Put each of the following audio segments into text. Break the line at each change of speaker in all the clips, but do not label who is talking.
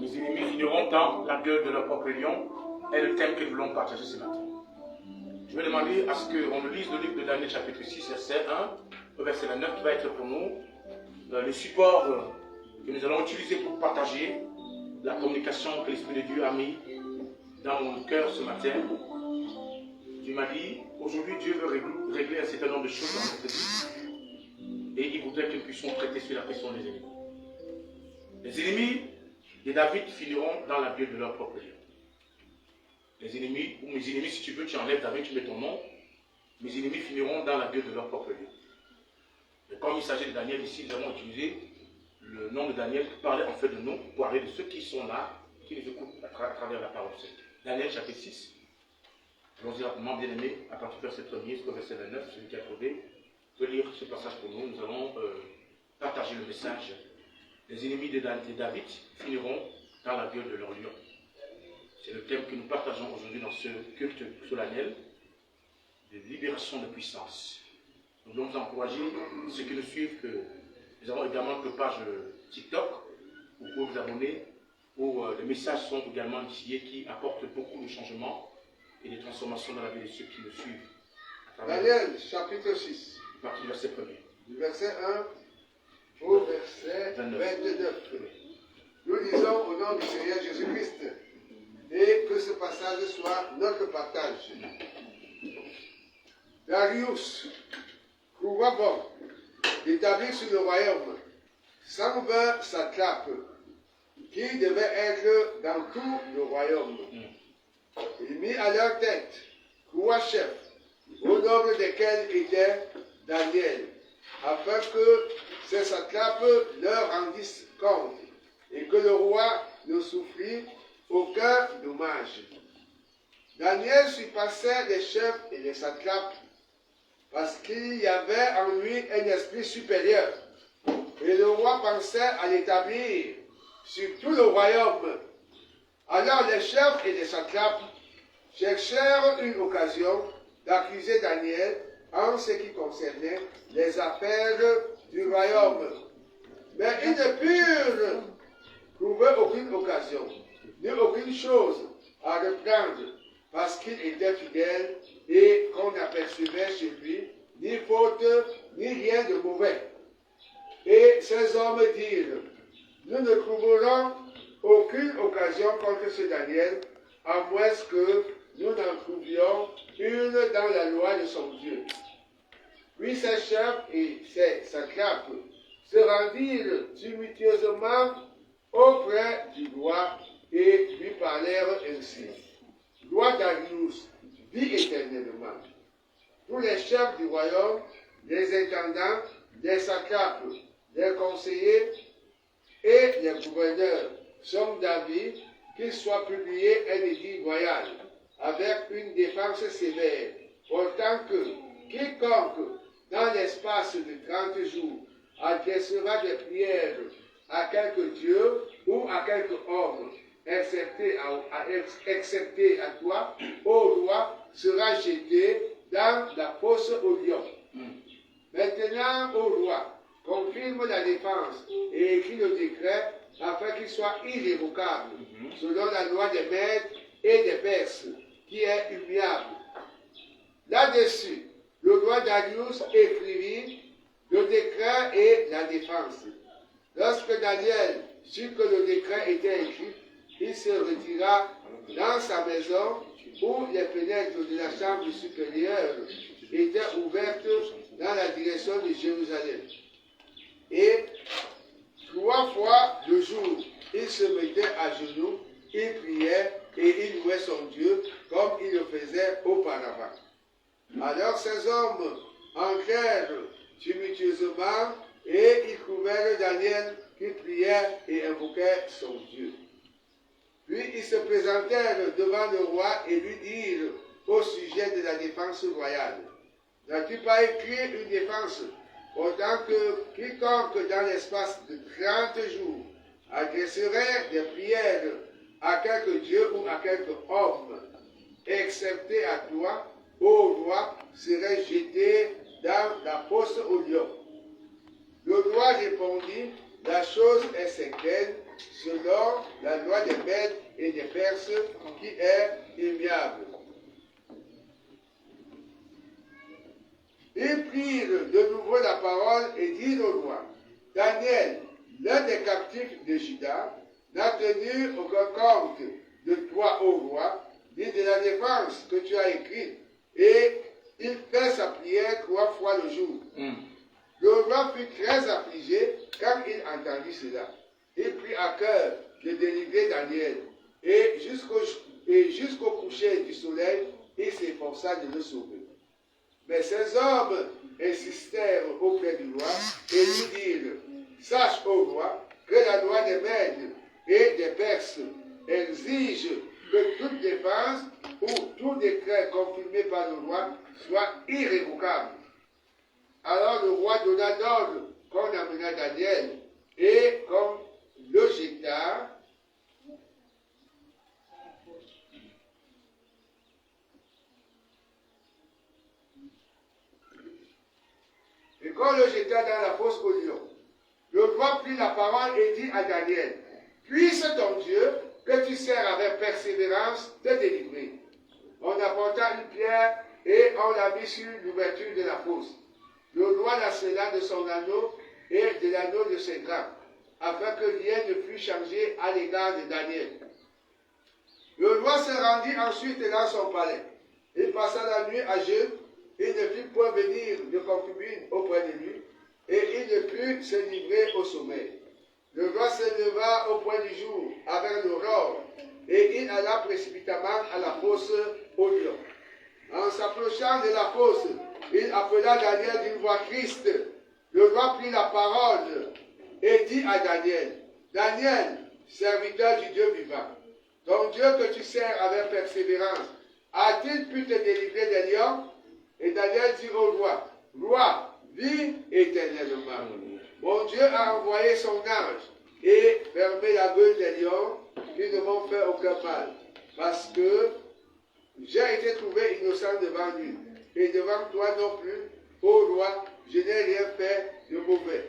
Mes ennemis finiront dans la gueule de leur propre lion est le thème que nous voulons partager ce matin. Je vais demander à ce qu'on lise le livre de Daniel chapitre 6, verset 1 au verset 29 qui va être pour nous le support que nous allons utiliser pour partager la communication que l'Esprit de Dieu a mis dans mon cœur ce matin. Dieu m'a dit, aujourd'hui Dieu veut régler un certain nombre de choses dans notre vie et il voudrait que nous puissions traiter sur la question des ennemis. Les ennemis de David finiront dans la gueule de leur propre lion. Les ennemis, ou mes ennemis, si tu veux, tu enlèves David, tu mets ton nom. Mes ennemis finiront dans la gueule de leur propre lion. Mais comme il s'agit de Daniel ici, nous avons utilisé le nom de Daniel qui parlait en fait de nous pour parler de ceux qui sont là, qui les écoutent à travers la parole de Dieu. Daniel chapitre 6. Allons-y rapidement, bien aimé, à partir du verset 1er jusqu'au verset 29, celui qui a trouvé peut lire ce passage pour nous. Nous allons partager le message. Les ennemis de David finiront dans la gueule de leur lion. C'est le thème que nous partageons aujourd'hui dans ce culte solennel de libération de puissance. Nous voulons vous encourager, ceux qui nous suivent, que nous avons également une page TikTok, où vous pouvez vous abonner, où les messages sont également initiés qui apportent beaucoup de changements et de transformations dans la vie de ceux qui nous suivent.
Daniel, chapitre 6.
À partir du verset 1er.
Du verset 1 au verset 29. Nous lisons au nom du Seigneur Jésus-Christ et que ce passage soit notre partage. Darius trouva bon d'établir sur le royaume 120 satrapes qui devaient être dans tout le royaume. Il mit à leur tête 3 chefs, au nombre desquels était Daniel, afin que ces satrapes leur rendissent compte et que le roi ne souffrit aucun dommage. Daniel surpassait les chefs et les satrapes parce qu'il y avait en lui un esprit supérieur. Et le roi pensait à l'établir sur tout le royaume. Alors les chefs et les satrapes cherchèrent une occasion d'accuser Daniel en ce qui concernait les affaires du royaume. Mais ils ne purent trouver aucune occasion, ni aucune chose à reprendre, parce qu'il était fidèle et qu'on n'apercevait chez lui ni faute, ni rien de mauvais. Et ces hommes dirent, nous ne trouverons aucune occasion contre ce Daniel, à moins que nous n'en trouvions une dans la loi de son Dieu. Puis ses chefs et ses satrapes se rendirent tumultueusement auprès du roi et lui parlèrent ainsi. Roi Darius, vis éternellement. Tous les chefs du royaume, les intendants, les satrapes, les conseillers et les gouverneurs sont d'avis qu'il soit publié un édit royal avec une défense sévère, autant que quiconque, dans l'espace de 30 jours, adressera des prières à quelque Dieu ou à quelque homme, excepté à toi, ô roi, sera jeté dans la fosse au lion. Maintenant, ô roi, confirme la défense et écris le décret afin qu'il soit irrévocable, selon la loi des Mèdes et des Perses, qui est immuable. Là-dessus, le roi Darius écrivit le décret et la défense. Lorsque Daniel sut que le décret était écrit, il se retira dans sa maison où les fenêtres de la chambre supérieure étaient ouvertes dans la direction de Jérusalem. Et 3 fois le jour, il se mettait à genoux, il priait et il louait son Dieu comme il le faisait auparavant. Alors ces hommes entrèrent tumultueusement et ils trouvèrent Daniel qui priait et invoquait son Dieu. Puis ils se présentèrent devant le roi et lui dirent au sujet de la défense royale. N'as-tu pas écrit une défense autant que quiconque dans l'espace de 30 jours adresserait des prières à quelque Dieu ou à quelque homme, excepté à toi, ô roi, serait jeté dans la fosse au lion. Le roi répondit, la chose est certaine selon la loi des Mèdes et des Perses qui est immuable. Ils prirent de nouveau la parole et dirent au roi, Daniel, l'un des captifs de Juda, n'a tenu aucun compte de toi, ô roi, ni de la défense que tu as écrite, et il fait sa prière 3 fois le jour. Le roi fut très affligé quand il entendit cela. Il prit à cœur de délivrer Daniel, et jusqu'au coucher du soleil, il s'efforça de le sauver. Mais ces hommes insistèrent auprès du roi et lui dirent, sache, ô roi, que la loi des Mèdes et des Perses exige que toute défense ou tout décret confirmé par le roi soit irrévocable. Alors le roi donna l'ordre qu'on amena Daniel et qu'on le jeta dans la fosse au lion. Le roi prit la parole et dit à Daniel, puisse ton Dieu, que tu sers avec persévérance, te délivrer. On apporta une pierre et on la mit sur l'ouverture de la fosse. Le roi la scella de son anneau et de l'anneau de ses grands, afin que rien ne fût changé à l'égard de Daniel. Le roi se rendit ensuite dans son palais. Il passa la nuit à jeûne. Il ne fit point venir de concubine auprès de lui, et il ne put se livrer au sommeil. Le roi se leva au point du jour, avec l'aurore, et il alla précipitamment à la fosse au lion. En s'approchant de la fosse, il appela Daniel d'une voix triste. Le roi prit la parole et dit à Daniel, Daniel, serviteur du Dieu vivant, ton Dieu que tu sers avec persévérance, a-t-il pu te délivrer des lions? Et Daniel dit au roi, roi, vis éternellement. Mon Dieu a envoyé son ange et fermé la gueule des lions qui ne m'ont fait aucun mal, parce que j'ai été trouvé innocent devant lui, et devant toi non plus, ô roi, je n'ai rien fait de mauvais.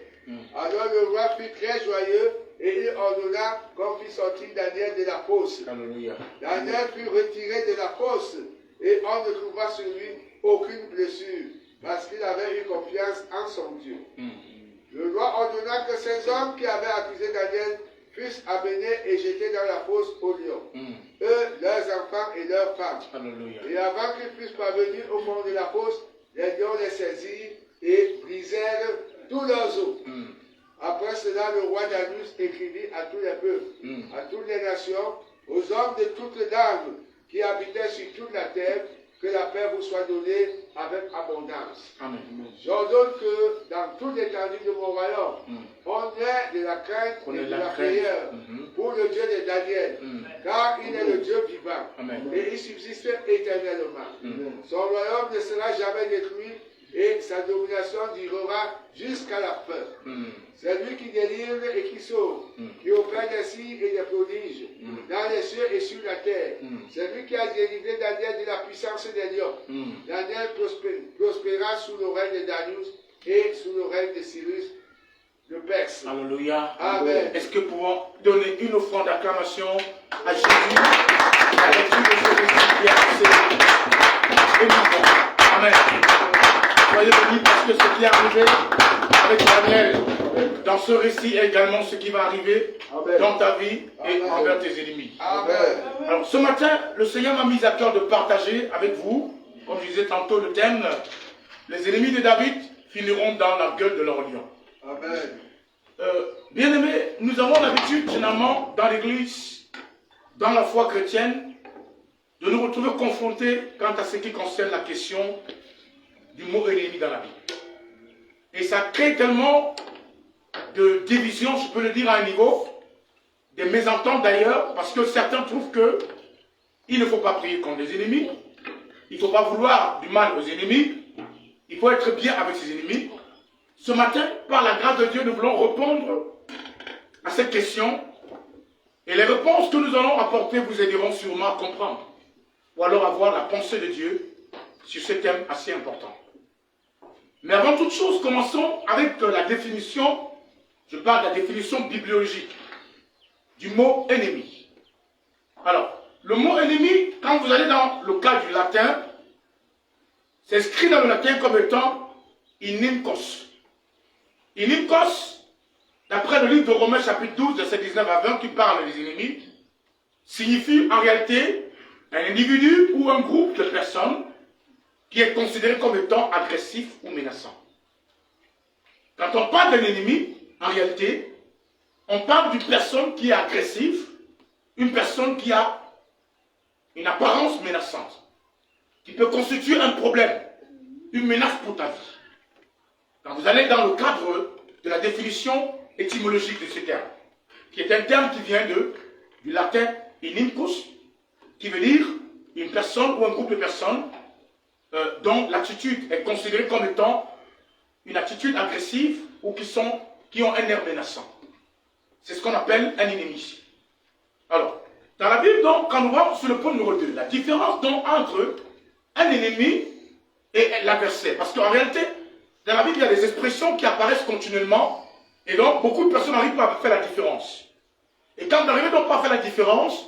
Alors le roi fut très joyeux, et il ordonna qu'on fit sortir Daniel de la fosse.
Alléluia.
Daniel fut retiré de la fosse, et on ne trouva sur lui aucune blessure, parce qu'il avait eu confiance en son Dieu. Le roi ordonna que ces hommes qui avaient accusé Daniel fussent amenés et jetés dans la fosse aux lions, eux, leurs enfants et leurs femmes.
Alléluia.
Et avant qu'ils puissent parvenir au fond de la fosse, les lions les saisirent et brisèrent tous leurs os. Après cela, le roi Darius écrivit à tous les peuples, à toutes les nations, aux hommes de toutes langues qui habitaient sur toute la terre, que la paix vous soit donnée avec abondance.
Amen.
J'ordonne que dans toute l'étendue de mon royaume, on ait de la crainte et de la frayeur pour le Dieu de Daniel, car il est le Dieu vivant.
Amen.
Et il subsiste éternellement. Son royaume ne sera jamais détruit et sa domination durera jusqu'à la fin. C'est lui qui délivre et qui sauve, qui opère des signes et des prodiges dans les cieux et sur la terre. C'est lui qui a délivré Daniel de la puissance des lions. Daniel prospéra sous le règne de Darius et sous le règne de Cyrus le Perse.
Alléluia.
Amen.
Est-ce que nous pouvons donner une offrande d'acclamation à Jésus à la lecture de ce récit qui est assez émouvant. Amen. Soyez bénis parce que ce qui est arrivé avec Daniel dans ce récit est également ce qui va arriver dans ta vie et envers tes ennemis.
Amen.
Alors ce matin, le Seigneur m'a mis à cœur de partager avec vous, comme je disais tantôt, le thème, les ennemis de David finiront dans la gueule de leur lion.
Amen.
Bien-aimés, nous avons l'habitude généralement dans l'église, dans la foi chrétienne, de nous retrouver confrontés quant à ce qui concerne la question du mot ennemi dans la Bible. Et ça crée tellement de divisions, je peux le dire à un niveau, des mésententes d'ailleurs, parce que certains trouvent que il ne faut pas prier contre les ennemis, il ne faut pas vouloir du mal aux ennemis, il faut être bien avec ses ennemis. Ce matin, par la grâce de Dieu, nous voulons répondre à cette question, et les réponses que nous allons apporter vous aideront sûrement à comprendre, ou alors à voir la pensée de Dieu sur ce thème assez important. Mais avant toute chose, commençons avec la définition, je parle de la définition bibliologique. du mot ennemi. Alors, le mot ennemi, quand vous allez dans le cas du latin, c'est écrit dans le latin comme étant inimicos. Inimicos, d'après le livre de Romains chapitre 12, verset 19 à 20, qui parle des ennemis, signifie en réalité un individu ou un groupe de personnes qui est considéré comme étant agressif ou menaçant. Quand on parle d'un ennemi, en réalité, on parle d'une personne qui est agressive, une personne qui a une apparence menaçante, qui peut constituer un problème, une menace pour ta vie. Quand vous allez dans le cadre de la définition étymologique de ce terme, qui est un terme qui vient du latin inimicus, qui veut dire une personne ou un groupe de personnes dont l'attitude est considérée comme étant une attitude agressive ou qui ont un air menaçant. C'est ce qu'on appelle un ennemi. Alors, dans la Bible, donc, quand nous voyons sur le point numéro 2, la différence donc entre un ennemi et l'adversaire. Parce qu'en réalité, dans la Bible, il y a des expressions qui apparaissent continuellement, et donc beaucoup de personnes n'arrivent pas à faire la différence. Et quand vous n'arrivez donc pas à faire la différence,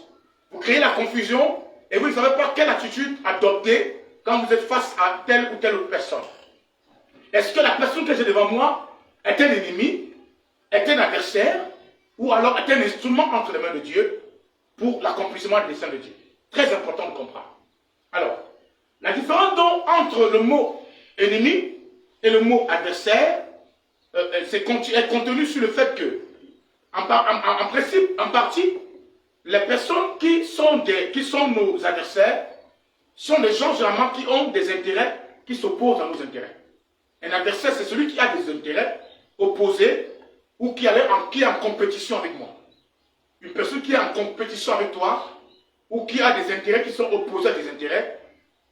vous créez la confusion, et vous ne savez pas quelle attitude adopter quand vous êtes face à telle ou telle autre personne. Est-ce que la personne que j'ai devant moi est un ennemi, est un adversaire, ou alors est un instrument entre les mains de Dieu pour l'accomplissement des desseins de Dieu? Très important de comprendre. Alors, la différence donc entre le mot ennemi et le mot adversaire est contenue sur le fait que, en principe, en partie, les personnes qui sont nos adversaires sont des gens généralement qui ont des intérêts qui s'opposent à nos intérêts. Un adversaire, c'est celui qui a des intérêts opposés ou qui est en compétition avec moi. Une personne qui est en compétition avec toi ou qui a des intérêts qui sont opposés à des intérêts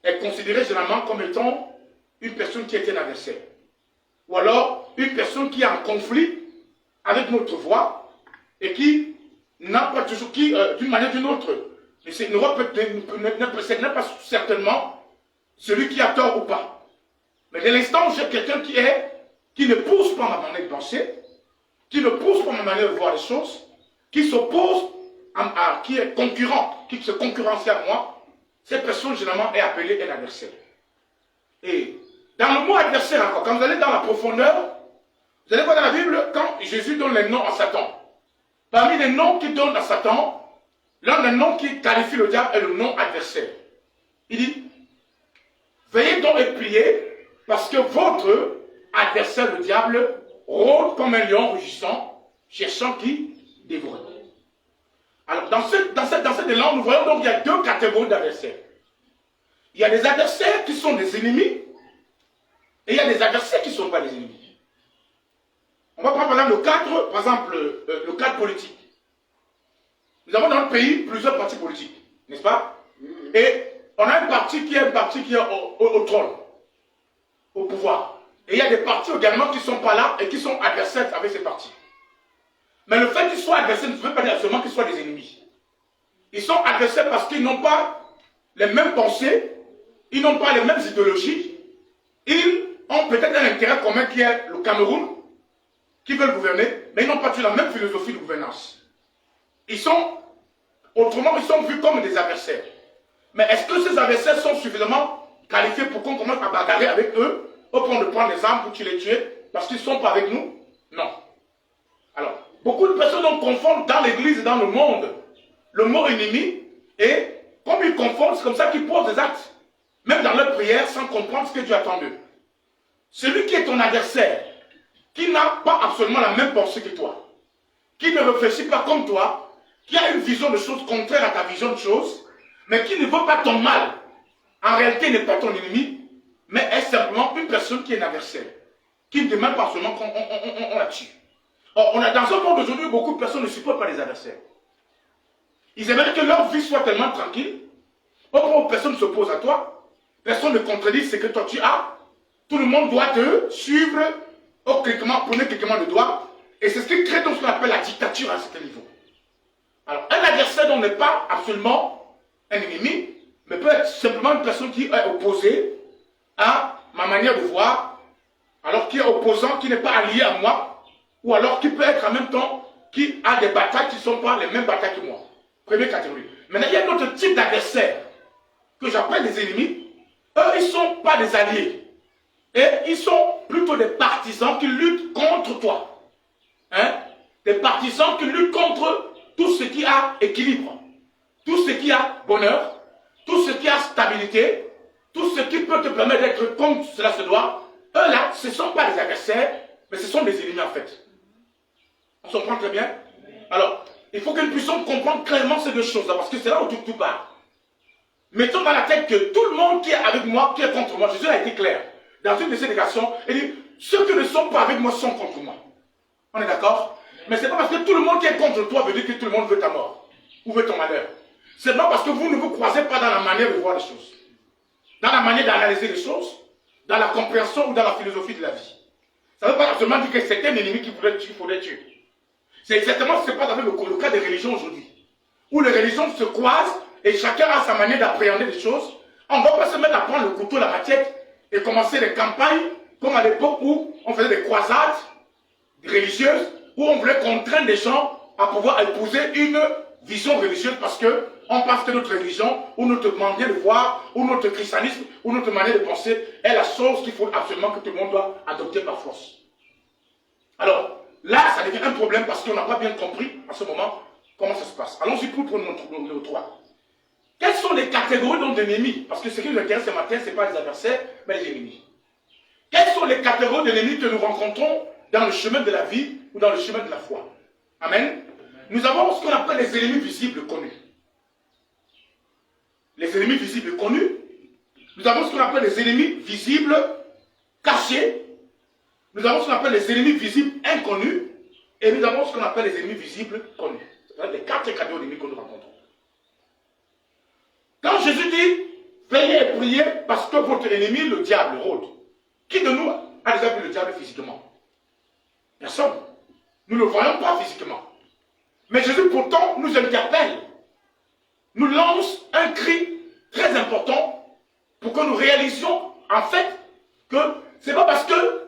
est considérée généralement comme étant une personne qui est un adversaire. Ou alors une personne qui est en conflit avec notre voix et qui n'a pas toujours, d'une manière ou d'une autre, ce n'est pas certainement celui qui a tort ou pas. Mais dès l'instant où j'ai quelqu'un qui ne pousse pas ma manière de penser, qui ne pousse pas ma manière de voir les choses, qui s'oppose, qui est concurrent, qui se concurrencie à moi, cette personne généralement est appelée un adversaire. Et dans le mot adversaire encore, quand vous allez dans la profondeur, vous allez voir dans la Bible, quand Jésus donne les noms à Satan, parmi les noms qu'il donne à Satan, l'un des noms qui qualifie le diable est le nom adversaire. Il dit, veillez donc et priez, parce que votre adversaire, le diable, rôde comme un lion rugissant, cherchant qui dévore. Alors, dans cette élan, nous voyons donc qu'il y a deux catégories d'adversaires. Il y a des adversaires qui sont des ennemis, et il y a des adversaires qui ne sont pas des ennemis. On va prendre par exemple le cadre politique. Nous avons dans notre pays plusieurs partis politiques, n'est-ce pas? Et on a un parti qui est au trône, au pouvoir. Et il y a des partis également qui ne sont pas là et qui sont adversaires avec ces partis. Mais le fait qu'ils soient adversaires ne veut pas dire seulement qu'ils soient des ennemis. Ils sont adversaires parce qu'ils n'ont pas les mêmes pensées, ils n'ont pas les mêmes idéologies, ils ont peut-être un intérêt commun qui est le Cameroun, qui veulent gouverner, mais ils n'ont pas toujours la même philosophie de gouvernance. Autrement, ils sont vus comme des adversaires. Mais est-ce que ces adversaires sont suffisamment qualifiés pour qu'on commence à bagarrer avec eux, au point de prendre des armes pour les tuer, parce qu'ils ne sont pas avec nous? Non. Alors, beaucoup de personnes confondent dans l'église et dans le monde le mot ennemi, et comme ils confondent, c'est comme ça qu'ils posent des actes, même dans leur prière, sans comprendre ce que Dieu attend d'eux. Celui qui est ton adversaire, qui n'a pas absolument la même pensée que toi, qui ne réfléchit pas comme toi, qui a une vision de choses contraire à ta vision de choses, mais qui ne veut pas ton mal, en réalité n'est pas ton ennemi, mais est simplement une personne qui est un adversaire, qui ne demande pas seulement qu'on la tue. Or, on a dans ce monde d'aujourd'hui, beaucoup de personnes ne supportent pas les adversaires. Ils aimeraient que leur vie soit tellement tranquille, au point où personne ne s'oppose à toi, personne ne contredit ce que toi tu as, tout le monde doit te suivre au cliquement, prenez cliquement de doigt, et c'est ce qui crée donc ce qu'on appelle la dictature à un certain niveau. Alors, un adversaire dont n'est pas absolument un ennemi, mais peut être simplement une personne qui est opposée à ma manière de voir, alors qui est opposant, qui n'est pas allié à moi, ou alors qui peut être en même temps qui a des batailles qui ne sont pas les mêmes batailles que moi. Première catégorie. Maintenant, il y a un autre type d'adversaires que j'appelle des ennemis. Eux, ils ne sont pas des alliés. Et ils sont plutôt des partisans qui luttent contre toi. Hein? Des partisans qui luttent contre tout ce qui a équilibre, tout ce qui a bonheur, tout ce qui a stabilité, tout ce qui peut te permettre d'être comme cela se doit. Eux là, ce ne sont pas des adversaires, mais ce sont des ennemis en fait. On se comprend très bien? Alors, il faut que nous puissions comprendre clairement ces deux choses-là, parce que c'est là où tout part. Mettons dans la tête que tout le monde qui est avec moi, qui est contre moi, Jésus a été clair. Dans une de ces déclarations, il dit, ceux qui ne sont pas avec moi sont contre moi. On est d'accord? Mais ce n'est pas parce que tout le monde qui est contre toi veut dire que tout le monde veut ta mort, ou veut ton malheur. C'est pas parce que vous ne vous croisez pas dans la manière de voir les choses, dans la manière d'analyser les choses, dans la compréhension ou dans la philosophie de la vie. Ça ne veut pas seulement dire que c'est un ennemi qu'il faudrait tuer. C'est exactement ce qui se passe avec le cas des religions aujourd'hui. Où les religions se croisent et chacun a sa manière d'appréhender les choses. On ne va pas se mettre à prendre le couteau, la machette et commencer des campagnes comme à l'époque où on faisait des croisades religieuses, où on voulait contraindre les gens à pouvoir épouser une vision religieuse parce que on pense que notre religion, ou notre manière de voir, ou notre christianisme, ou notre manière de penser est la chose qu'il faut absolument que tout le monde doit adopter par force. Alors, là, ça devient un problème parce qu'on n'a pas bien compris à ce moment comment ça se passe. Allons-y pour le 3. Quelles sont les catégories d'ennemis? Parce que ce qui nous intéresse ce matin, ce n'est pas les adversaires, mais les ennemis. Quelles sont les catégories d'ennemis que nous rencontrons dans le chemin de la vie ou dans le chemin de la foi? Amen. Nous avons ce qu'on appelle les ennemis visibles connus. Les ennemis visibles connus. Nous avons ce qu'on appelle les ennemis visibles cachés. Nous avons ce qu'on appelle les ennemis visibles inconnus. Et nous avons ce qu'on appelle les ennemis visibles connus. C'est-à-dire les 4 catégories d'ennemis que nous rencontrons. Quand Jésus dit, veillez et priez parce que votre ennemi, le diable, rôde. Qui de nous a déjà vu le diable physiquement? Personne. Nous ne le voyons pas physiquement. Mais Jésus pourtant nous interpelle, nous lance un cri très important pour que nous réalisions en fait que ce n'est pas parce que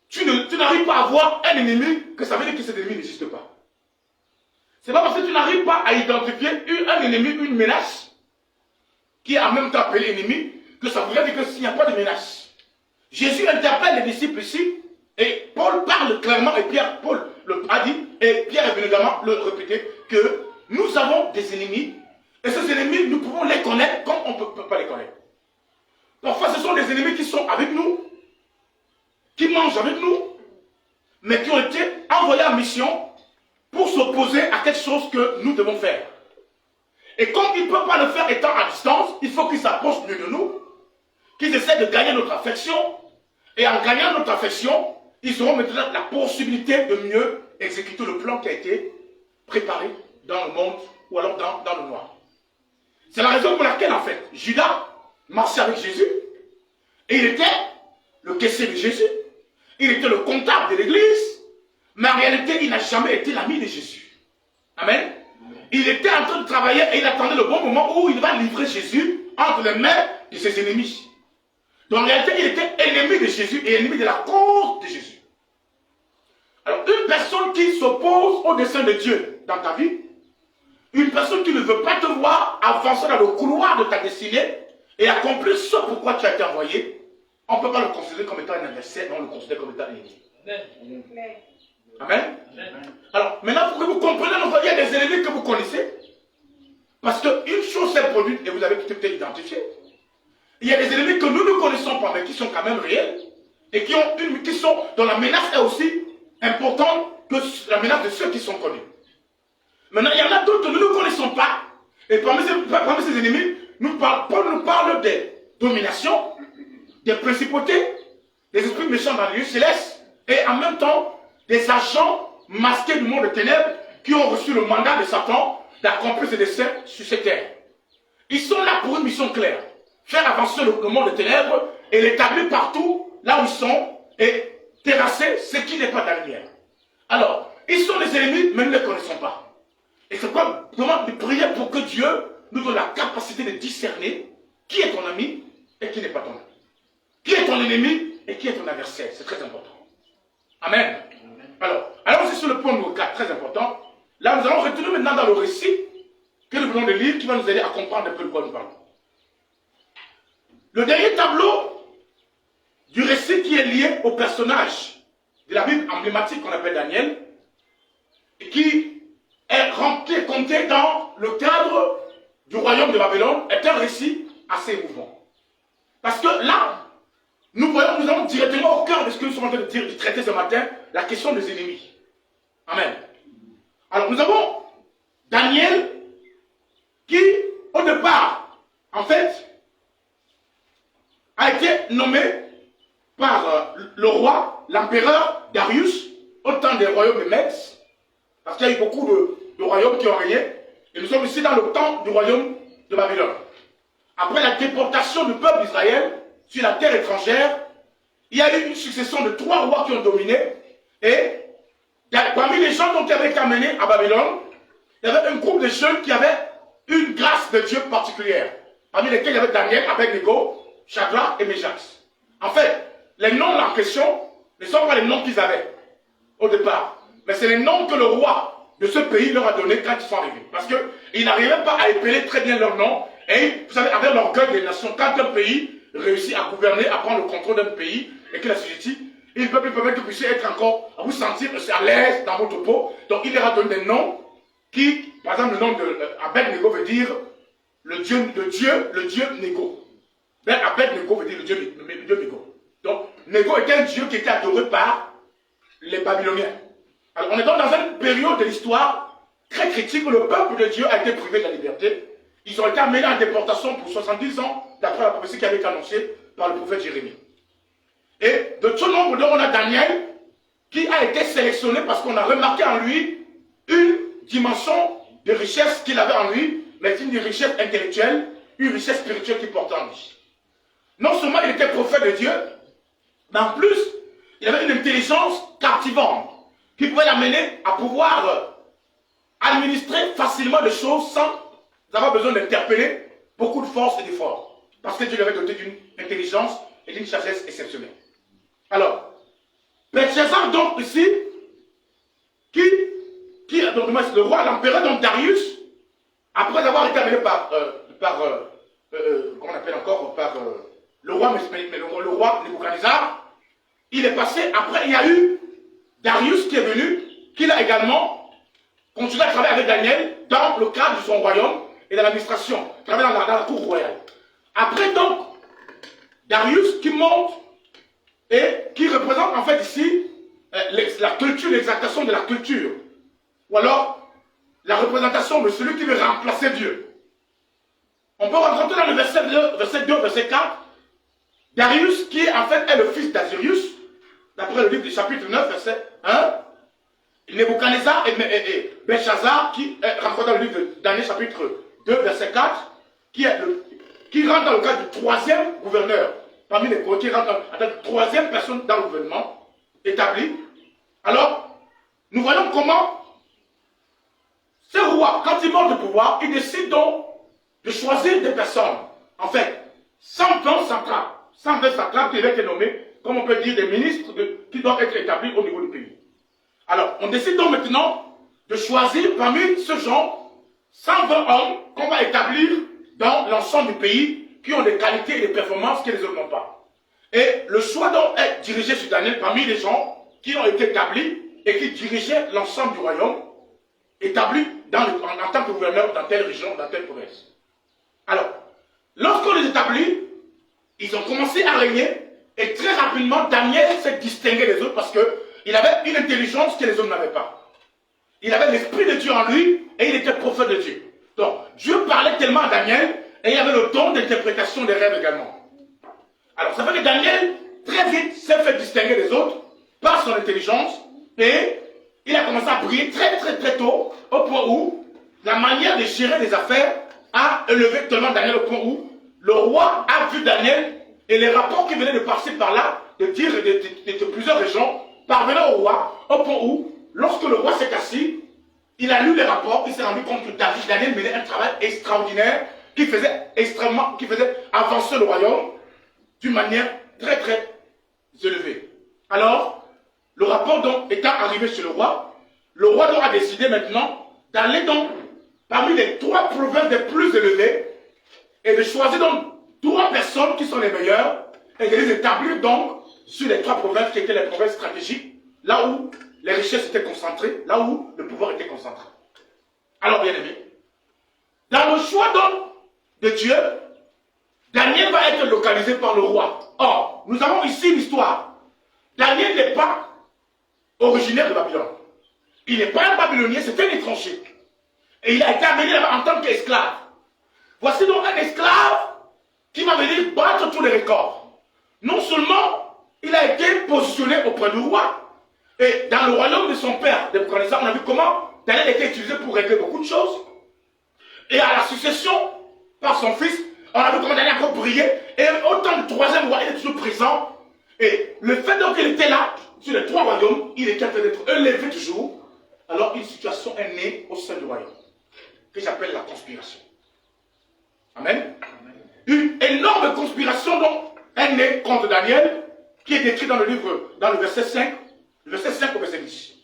tu n'arrives pas à voir un ennemi que ça veut dire que cet ennemi n'existe pas. Ce n'est pas parce que tu n'arrives pas à identifier un ennemi, une menace, qui est en même temps appelé ennemi, que ça voudrait dire que s'il n'y a pas de menace. Jésus interpelle les disciples ici, et Paul parle clairement, et Paul a dit, et Pierre est venu également le répéter, que nous avons des ennemis, et ces ennemis, nous pouvons les connaître comme on ne peut pas les connaître. Parfois, ce sont des ennemis qui sont avec nous, qui mangent avec nous, mais qui ont été envoyés en mission pour s'opposer à quelque chose que nous devons faire. Et comme ils ne peuvent pas le faire étant à distance, il faut qu'ils s'approchent mieux de nous, qu'ils essaient de gagner notre affection, et en gagnant notre affection, ils auront maintenant la possibilité de mieux exécuter le plan qui a été préparé dans le monde, ou alors dans le noir. C'est la raison pour laquelle, en fait, Judas marchait avec Jésus, et il était le caissier de Jésus, il était le comptable de l'église, mais en réalité, il n'a jamais été l'ami de Jésus. Amen. Il était en train de travailler et il attendait le bon moment où il va livrer Jésus entre les mains de ses ennemis. Donc en réalité, il était ennemi de Jésus et ennemi de la cause de Jésus. Alors, une personne qui s'oppose au dessein de Dieu dans ta vie, une personne qui ne veut pas te voir avancer dans le couloir de ta destinée et accomplir ce pourquoi tu as été envoyé, on ne peut pas le considérer comme étant un adversaire, mais on le considère comme étant un ennemi. Amen. Alors, maintenant, pour que vous compreniez, il y a des ennemis que vous connaissez. Parce qu'une chose s'est produite, et vous avez peut-être identifié. Il y a des ennemis que nous ne connaissons pas, mais qui sont quand même réels. Et dont la menace est aussi importante que la menace de ceux qui sont connus. Maintenant, il y en a d'autres que nous ne connaissons pas. Et parmi ces ennemis, Paul nous parle des dominations, des principautés, des esprits méchants dans les lieux célestes, et en même temps, des agents masqués du monde des ténèbres qui ont reçu le mandat de Satan d'accomplir ses desseins sur cette terre. Ils sont là pour une mission claire. Faire avancer le monde des ténèbres et l'établir partout là où ils sont et terrasser ce qui n'est pas de la lumière. Alors, ils sont les ennemis, mais nous ne les connaissons pas. Et c'est quoi? Vraiment de prier pour que Dieu nous donne la capacité de discerner qui est ton ami et qui n'est pas ton ami. Qui est ton ennemi et qui est ton adversaire. C'est très important. Amen. Alors, allons-y sur le point numéro 4, très important. Là, nous allons retourner maintenant dans le récit que nous venons de lire, qui va nous aider à comprendre un peu de quoi nous parlons. Le dernier tableau du récit qui est lié au personnage de la Bible emblématique qu'on appelle Daniel, et qui est rempli, compté dans le cadre du royaume de Babylone, est un récit assez émouvant. Parce que là, nous allons directement au cœur de ce que nous sommes en train de traiter ce matin, la question des ennemis. Amen. Alors nous avons Daniel qui, au départ, en fait, a été nommé par le roi, l'empereur Darius, au temps des royaumes de Mèdes, parce qu'il y a eu beaucoup de royaumes qui ont régné, et nous sommes ici dans le temps du royaume de Babylone. Après la déportation du peuple d'Israël sur la terre étrangère, il y a eu une succession de 3 rois qui ont dominé, et parmi les gens qui avaient été amenés à Babylone, il y avait un groupe de jeunes qui avaient une grâce de Dieu particulière, parmi lesquels il y avait Daniel, Abednego, Shadrach et Meshach. En fait, les noms en question ne sont pas les noms qu'ils avaient au départ, mais c'est les noms que le roi de ce pays leur a donné quand ils sont arrivés. Parce qu'ils n'arrivaient pas à épeler très bien leurs noms, et vous savez, avec l'orgueil des nations, quand un pays réussit à gouverner, à prendre le contrôle d'un pays, et qu'il a suscité, il ne peut plus permettre que vous puissiez être encore, à vous sentir à l'aise dans votre peau. Donc il leur a donné des noms qui, par exemple, le nom d'Abednego veut dire le dieu Négo. Abednego veut dire le dieu Négo. Donc, Négo était un dieu qui était adoré par les Babyloniens. Alors, on est donc dans une période de l'histoire très critique où le peuple de Dieu a été privé de la liberté. Ils ont été amenés en déportation pour 70 ans, d'après la prophétie qui avait été annoncée par le prophète Jérémie. Et de tout nombre, on a Daniel qui a été sélectionné parce qu'on a remarqué en lui une dimension de richesse qu'il avait en lui, mais une richesse intellectuelle, une richesse spirituelle qu'il portait en lui. Non seulement il était prophète de Dieu, mais en plus, il avait une intelligence captivante qui pouvait l'amener à pouvoir administrer facilement les choses sans avoir besoin d'interpeller beaucoup de force et d'effort. Parce que Dieu l'avait doté d'une intelligence et d'une sagesse exceptionnelle. Alors, Belshazzar donc ici, donc le roi, l'empereur donc Darius, après avoir été amené par comment on appelle encore, par le roi Nebuchadnezzar, il est passé, après il y a eu Darius qui est venu, qui a également continué à travailler avec Daniel dans le cadre de son royaume et dans l'administration, travailler dans la cour royale. Après donc, Darius qui monte et qui représente en fait ici la culture, l'exaltation de la culture, ou alors la représentation de celui qui veut remplacer Dieu. On peut rentrer dans le verset 2, verset 4, Darius qui en fait est le fils d'Azirius, d'après le livre du chapitre 9, verset 1, Nebuchadnezzar et Belshazzar qui est rencontré dans le livre de Daniel chapitre 2, verset 4, qui rentre dans le cadre du 3e gouverneur, parmi les qui rentre en tant que 3e personne dans le gouvernement établi. Alors, nous voyons comment ce roi, quand il monte au pouvoir, il décide donc de choisir des personnes, en fait, sans plan, sans trappe, sans trappe qui avait été nommé, comme on peut dire, des ministres qui doivent être établis au niveau du pays. Alors, on décide donc maintenant de choisir parmi ce genre 120 hommes qu'on va établir dans l'ensemble du pays qui ont des qualités et des performances que les autres n'ont pas. Et le choix donc est dirigé sur Daniel parmi les gens qui ont été établis et qui dirigeaient l'ensemble du royaume, établis en tant que gouverneur dans telle région, dans telle province. Alors, lorsqu'on les établit, ils ont commencé à régner et très rapidement, Daniel s'est distingué des autres parce qu'il avait une intelligence que les autres n'avaient pas. Il avait l'esprit de Dieu en lui et il était prophète de Dieu. Donc, Dieu parlait tellement à Daniel et il avait le don d'interprétation des rêves également. Alors, ça fait que Daniel, très vite, s'est fait distinguer des autres par son intelligence et il a commencé à briller très très très tôt au point où la manière de gérer les affaires a élevé tellement Daniel au point où le roi a vu Daniel et les rapports qui venaient de passer par là, de dire de plusieurs régions, parvenaient au roi au point où, lorsque le roi s'est assis, il a lu les rapports, il s'est rendu compte que Daniel menait un travail extraordinaire qui faisait avancer le royaume d'une manière très très élevée. Alors, le rapport donc étant arrivé chez le roi donc a décidé maintenant d'aller donc parmi les 3 provinces les plus élevées et de choisir donc 3 personnes qui sont les meilleures et de les établir donc sur les 3 provinces qui étaient les provinces stratégiques, là où les richesses étaient concentrées, là où le pouvoir était concentré. Alors, bien aimé, dans le choix donc de Dieu, Daniel va être localisé par le roi. Or, nous avons ici l'histoire. Daniel n'est pas originaire de Babylone. Il n'est pas un Babylonien, c'est un étranger. Et il a été amené là-bas en tant qu'esclave. Voici donc un esclave qui va venir battre tous les records. Non seulement il a été positionné auprès du roi, et dans le royaume de son père, Nebuchadnezzar, on a vu comment Daniel a été utilisé pour régler beaucoup de choses. Et à la succession, par son fils, on a vu comment Daniel a encore brillé. Et au temps du 3e roi, il est toujours présent. Et le fait donc qu'il était là, sur les 3 royaumes, il était en train d'être élevé toujours. Alors une situation est née au sein du royaume, que j'appelle la conspiration. Amen. Une énorme conspiration donc est née contre Daniel, qui est décrit dans le livre, dans le verset 5 au verset 10.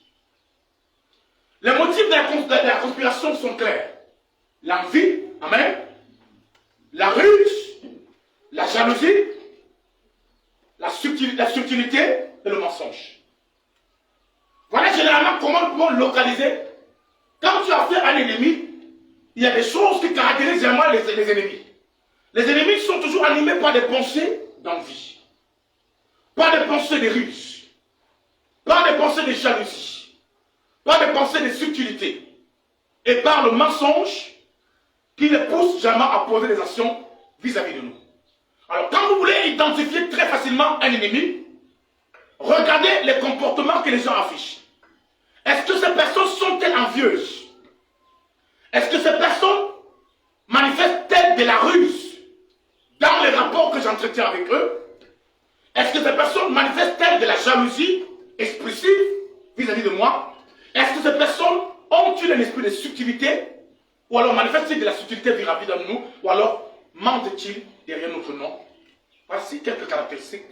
Les motifs de la conspiration sont clairs. L'envie, amen, la ruse, la jalousie, la subtilité et le mensonge. Voilà généralement comment nous pouvons localiser. Quand tu as fait un ennemi, il y a des choses qui caractérisent généralement les ennemis. Les ennemis sont toujours animés par des pensées d'envie, par des pensées de ruse, par des pensées de jalousie, par des pensées de subtilité, et par le mensonge qui les pousse généralement à poser des actions vis-à-vis de nous. Alors quand vous voulez identifier très facilement un ennemi, regardez les comportements que les gens affichent. Est-ce que ces personnes sont-elles envieuses? Est-ce que ces personnes manifestent-elles de la ruse dans les rapports que j'entretiens avec eux? Est-ce que ces personnes manifestent-elles de la jalousie expressive vis-à-vis de moi? Est-ce que ces personnes ont-ils un esprit de subtilité? Ou alors manifestent-ils de la subtilité vis-à-vis de nous? Ou alors mentent-ils derrière notre nom? Voici quelques caractéristiques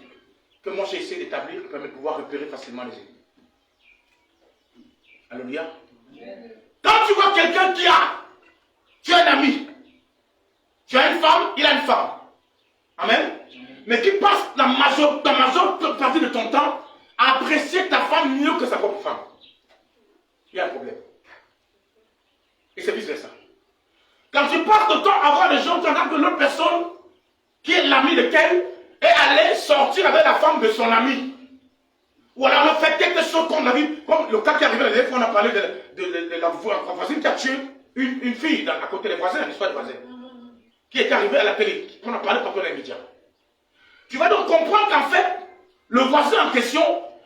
que moi j'ai essayé d'établir pour me pouvoir repérer facilement les ennemis. Alléluia. Quand tu vois quelqu'un tu as un ami, tu as une femme, il a une femme. Amen. Mais qui passe la majeure partie de ton temps à apprécier ta femme mieux que sa propre femme. Il y a un problème. Et c'est vice-versa. Quand tu passes le temps à voir des gens, tu entends que l'autre personne, qui est l'ami de quel, est allée sortir avec la femme de son ami. Ou alors on fait quelque chose qu'on a vu, comme le cas qui est arrivé la dernière fois, on a parlé de la voisine qui a tué une fille à côté des voisins, l'histoire des voisins, qui est arrivée à la télé, qu'on a parlé partout dans les médias. Tu vas donc comprendre qu'en fait, le voisin en question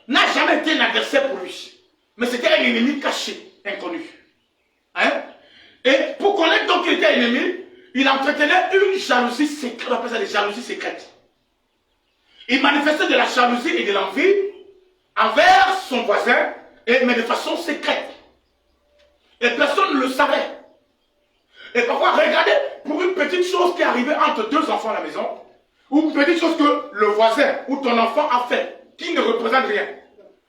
n'a jamais été un adversaire pour lui. Mais c'était un ennemi caché, inconnu. Hein? Et pour connaître donc qu'il était ennemi, il entretenait une jalousie secrète, on appelle ça des jalousies secrètes. Il manifestait de la jalousie et de l'envie envers son voisin, mais de façon secrète. Et personne ne le savait. Et parfois, regardez, pour une petite chose qui est arrivée entre 2 enfants à la maison, ou une petite chose que le voisin ou ton enfant a fait, qui ne représente rien,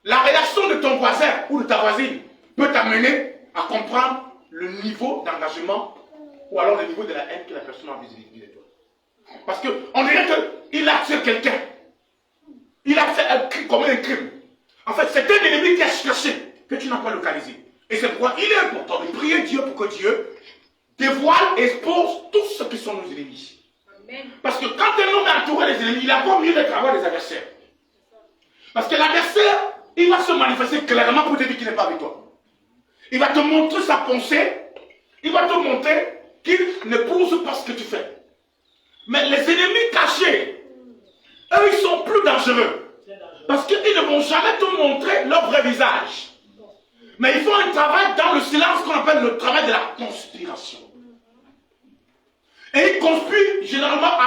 la réaction de ton voisin ou de ta voisine peut t'amener à comprendre le niveau d'engagement ou alors le niveau de la haine que la personne a vis-à-vis de toi. Parce qu'on dirait qu'il a tué quelqu'un. Il a fait un crime, commis un crime. En fait, c'est un ennemi qui a cherché, que tu n'as pas localisé. Et c'est pourquoi il est important de prier Dieu pour que Dieu dévoile et expose tous ceux qui sont nos ennemis. Amen. Parce que quand un homme est entouré des ennemis, il a pas mieux d'être avoir des adversaires. Parce que l'adversaire, il va se manifester clairement pour te dire qu'il n'est pas avec toi. Il va te montrer sa pensée, il va te montrer qu'il ne pousse pas ce que tu fais. Mais les ennemis cachés, eux, ils sont plus dangereux. Parce qu'ils ne vont jamais te montrer leur vrai visage. Mais ils font un travail dans le silence qu'on appelle le travail de la conspiration. Et ils conspirent généralement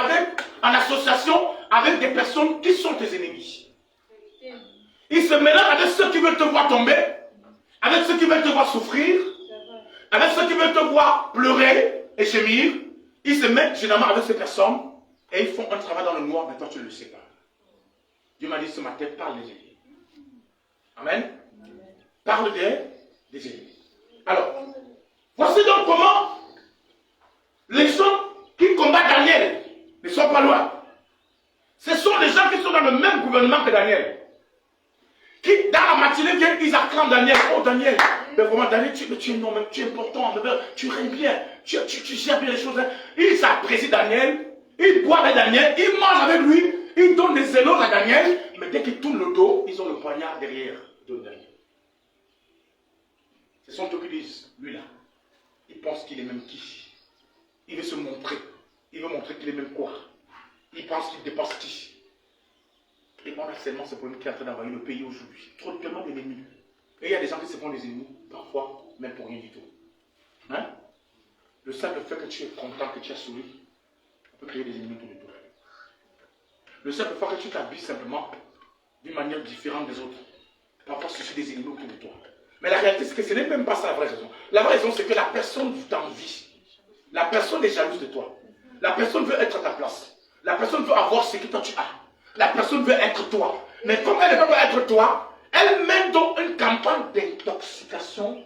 en association avec des personnes qui sont tes ennemis. Ils se mélangent avec ceux qui veulent te voir tomber, avec ceux qui veulent te voir souffrir, avec ceux qui veulent te voir pleurer et gémir. Ils se mettent généralement avec ces personnes et ils font un travail dans le noir, mais toi tu ne le sais pas. Dieu m'a dit ce matin, parle les ennemis. Amen. Parle des ennemis. Alors, voici donc comment les gens qui combattent Daniel ne sont pas loin. Ce sont les gens qui sont dans le même gouvernement que Daniel. Qui, dans la matinée, viennent, ils acclament Daniel. Oh Daniel, mais vraiment Daniel, tu es énorme, tu es important, tu règnes bien, tu gères bien les choses. Hein. Ils apprécient Daniel, ils boivent avec Daniel, ils mangent avec lui, ils donnent des éloges à Daniel, mais dès qu'ils tournent le dos, ils ont le poignard derrière de Daniel. Ce sont eux qui disent, lui là, il pense qu'il est même qui. Il veut se montrer, il veut montrer qu'il est même quoi. Il pense qu'il dépasse qui. Et on a seulement ce problème qui est en train d'envahir le pays aujourd'hui. Trop tellement d'ennemis. Et il y a des gens qui se font des ennemis, parfois, même pour rien du tout. Hein? Le simple fait que tu es content, que tu as souri, on peut créer des ennemis autour de toi. Le simple fait que tu t'habilles simplement d'une manière différente des autres, parfois ce sont des ennemis autour de toi. Mais la réalité, c'est que ce n'est même pas ça la vraie raison. La vraie raison, c'est que la personne t'envie. La personne est jalouse de toi. La personne veut être à ta place. La personne veut avoir ce que toi tu as. La personne veut être toi. Mais comme elle ne veut pas être toi, elle mène donc une campagne d'intoxication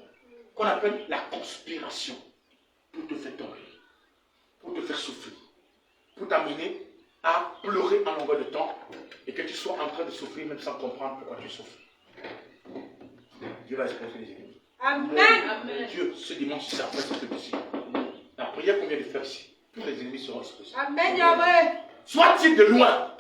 qu'on appelle la conspiration pour te faire tomber, pour te faire souffrir, pour t'amener à pleurer en longueur de temps et que tu sois en train de souffrir même sans comprendre pourquoi tu souffres. Dieu va exposer les ennemis.
Amen.
Dieu, ce dimanche, c'est après ce que ici. La prière qu'on vient de faire ici, tous les ennemis seront exposés.
Amen, Yahweh.
Soit-ils de loin,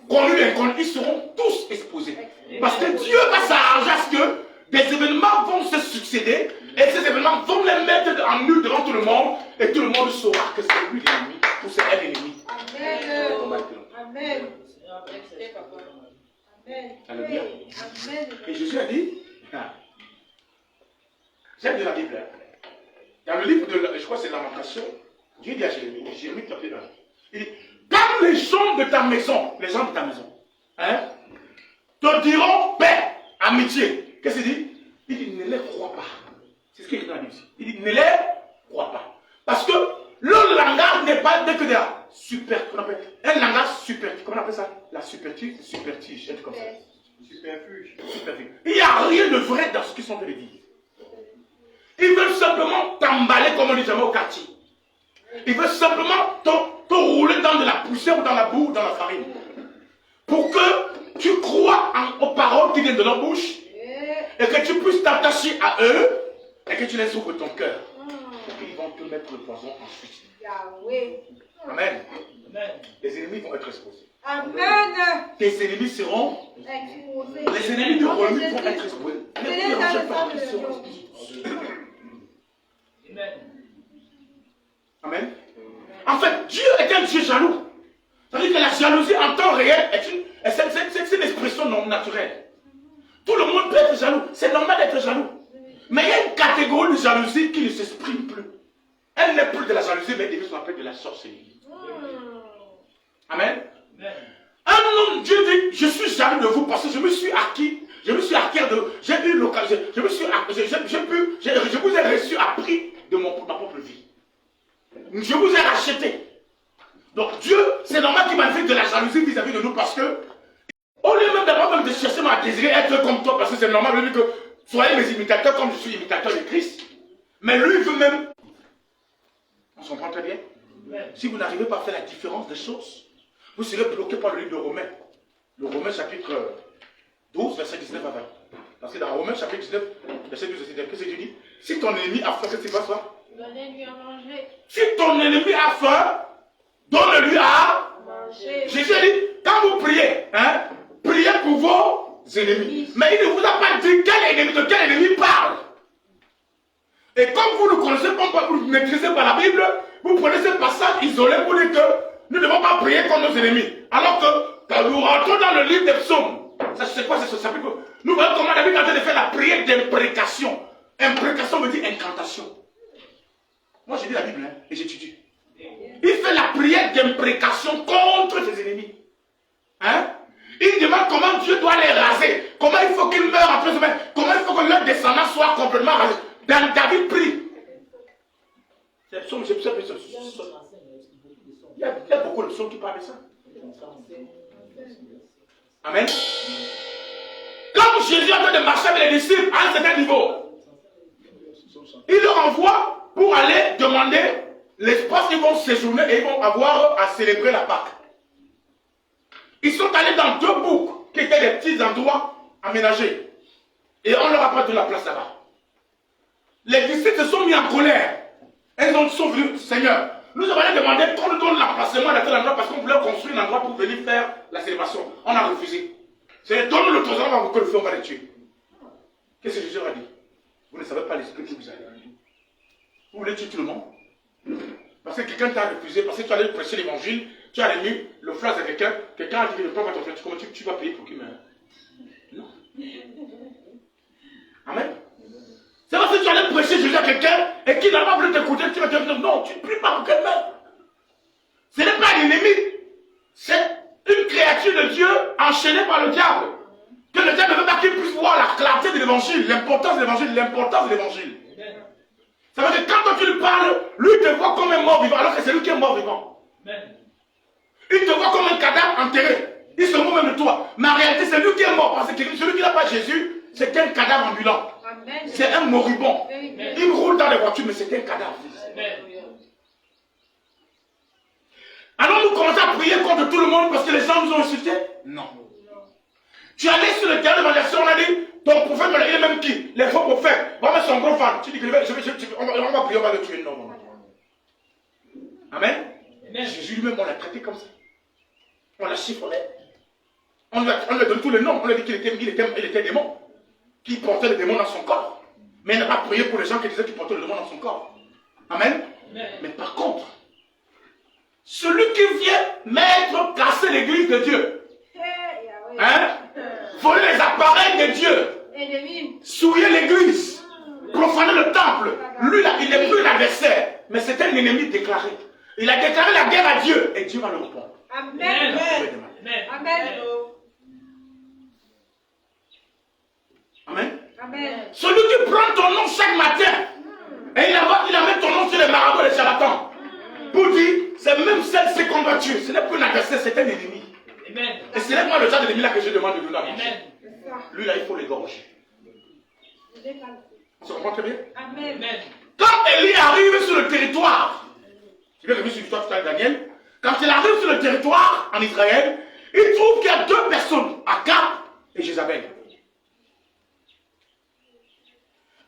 connus et inconnus, ils seront tous exposés. Parce que Dieu va s'arranger à ce que des événements vont se succéder et ces événements vont les mettre en nu devant tout le monde et tout le monde saura que c'est lui l'ennemi ou c'est elle l'ennemi.
Amen. Amen.
Alléluia. Et Jésus a dit, j'aime de la Bible. Dans le livre de, je crois que c'est Lamentation, Dieu dit à Jérémie chapitre 1, il dit, quand les gens de ta maison, hein, te diront paix, amitié, qu'est-ce qu'il dit? Il dit, ne les crois pas. C'est ce qu'il dit dans la Bible. Il dit, ne les crois pas. Parce que le langage n'est pas que de la un langage super, comment on appelle ça? La supertige, un truc comme ça. Superfuge. Il n'y a rien de vrai dans ce qu'ils sont en train de dire. Ils veulent simplement t'emballer comme on dit jamais au quartier. Ils veulent simplement te rouler dans de la poussière ou dans la boue ou dans la farine. Pour que tu crois aux paroles qui viennent de leur bouche et que tu puisses t'attacher à eux et que tu les ouvres ton cœur. Et ils vont te mettre le poison ensuite. Amen. Les ennemis vont être exposés.
Amen.
Tes ennemis seront
Exposés.
les ennemis de Rome vont être exposés. Ne dérangez pas, ils seront exposés. Amen. En fait, Dieu est un Dieu jaloux. C'est-à-dire que la jalousie en temps réel c'est une expression non naturelle. Tout le monde peut être jaloux. C'est normal d'être jaloux. Mais il y a une catégorie de jalousie qui ne s'exprime plus. Elle n'est plus de la jalousie, mais elle s'appelle de la sorcellerie. Amen. Un homme, Dieu dit, je suis jaloux de vous parce que je me suis acquis j'ai eu l'occasion, je vous ai reçu à prix de ma propre vie. Je vous ai racheté. Donc Dieu, c'est normal qu'il manifeste de la jalousie vis-à-vis de nous parce que, au lieu même d'avoir même de chercher à désirer être comme toi, parce que c'est normal, lui que soyez mes imitateurs comme je suis imitateur de Christ, mais lui veut même. On se comprend très bien? Si vous n'arrivez pas à faire la différence des choses, vous serez bloqué par le livre de Romains. Le Romains chapitre 12, verset 19 à 20. Parce que dans Romains chapitre 19, verset 12 à 19, qu'est-ce que Dieu dit? Si ton ennemi a faim, qu'est-ce qui va se faire?
Donnez-lui à manger.
Si ton ennemi a faim, donne-lui à
Manger.
Jésus a dit, quand vous priez, hein, priez pour vos ennemis. Mais il ne vous a pas dit de quel ennemi parle. Et comme vous ne connaissez pas, vous ne maîtrisez pas la Bible, vous prenez ce passage isolé pour dire que nous ne devons pas prier contre nos ennemis. Alors que quand nous rentrons dans le livre des psaumes, ça c'est quoi? Ça veut dire que nous voyons comment David est en train de faire la prière d'imprécation. Imprécation veut dire incantation. Moi je lis la Bible et j'étudie. Il fait la prière d'imprécation contre ses ennemis. Hein? Il demande comment Dieu doit les raser. Comment il faut qu'ils meurent après semaine. Comment il faut que leur descendants soient complètement rasés. Dans David prie. C'est psaume, il y a beaucoup de psaumes qui parlent de ça. Amen. comme Jésus est en train de marcher avec les disciples à un certain niveau, il leur envoie pour aller demander l'espace qu'ils vont séjourner et ils vont avoir à célébrer la Pâque. Ils sont allés dans 2 boucs qui étaient des petits endroits aménagés. Et on leur a pas donné la place là-bas. Les disciples se sont mis en colère. Et ils sont venus, Seigneur, nous avons demandé qu'on nous donne l'emplacement à tel endroit parce qu'on voulait construire un endroit pour venir faire la célébration. On a refusé. Seigneur, donne-nous le trésor, on va le feu, on va les tuer. Qu'est-ce que Jésus a dit? Vous ne savez pas l'esprit que vous avez. Vous voulez tuer tout le monde? Parce que quelqu'un t'a refusé, parce que tu allais prêcher l'évangile, tu as remis le flash à quelqu'un, quelqu'un a dit le pauvre va t'offrir, comment tu vas payer pour qu'il meure? Non. Amen. C'est parce que tu allais prêcher Jésus à quelqu'un et qu'il n'a pas voulu t'écouter, tu vas te dire non, tu ne pries pas pour qu'elle meure. Ce n'est pas un ennemi, c'est une créature de Dieu enchaînée par le diable. Que le diable ne veut pas qu'il puisse voir la clarté de l'évangile, l'importance de l'évangile, l'importance de l'évangile. Ça veut dire que quand toi tu lui parles, lui te voit comme un mort vivant, alors que c'est lui qui est mort vivant. Il te voit comme un cadavre enterré. Il se moque même de toi. Mais en réalité, c'est lui qui est mort. Parce que celui qui n'a pas Jésus, c'est un cadavre ambulant. C'est un moribond. Il roule dans les voitures, mais c'est un cadavre. Alors nous commençons à prier contre tout le monde parce que les gens nous ont insultés? Non. Tu es allé sur le terrain de l'évangélisation, on a dit, ton prophète, il est même qui? Les faux prophètes. On va mettre son gros fan. Tu dis que on va prier, on va le tuer. Non, non. Amen. Jésus lui-même, on l'a traité comme ça. On l'a chiffonné. On lui a donné tous les noms. On lui a dit qu'il était démon. Qu'il portait le démon dans son corps. Mais il n'a pas prié pour les gens qui disaient qu'il portait le démon dans son corps. Amen. Mais par contre, celui qui vient casser l'église de Dieu, hein, voler les appareils de Dieu, souiller l'église, profaner le temple, lui là, il n'est plus l'adversaire, mais c'est un ennemi déclaré. Il a déclaré la guerre à Dieu et Dieu va le répondre.
Amen. Amen.
Amen.
Amen.
Celui qui prend ton nom chaque matin et il a mis ton nom sur les marabouts et les charlatans pour dire, c'est même celle qu'on doit tuer. Ce n'est plus un adversaire, c'est un ennemi. Amen. Et ce n'est pas le genre d'ennemi là que je demande de nous manger. Lui là, il faut l'égorger. On se comprend très bien?
Amen.
Quand Élie arrive sur le territoire, tu viens de revenir sur l'histoire tout à l'heure, Daniel, quand il arrive sur le territoire en Israël, il trouve qu'il y a 2 personnes, Akab et Jézabel.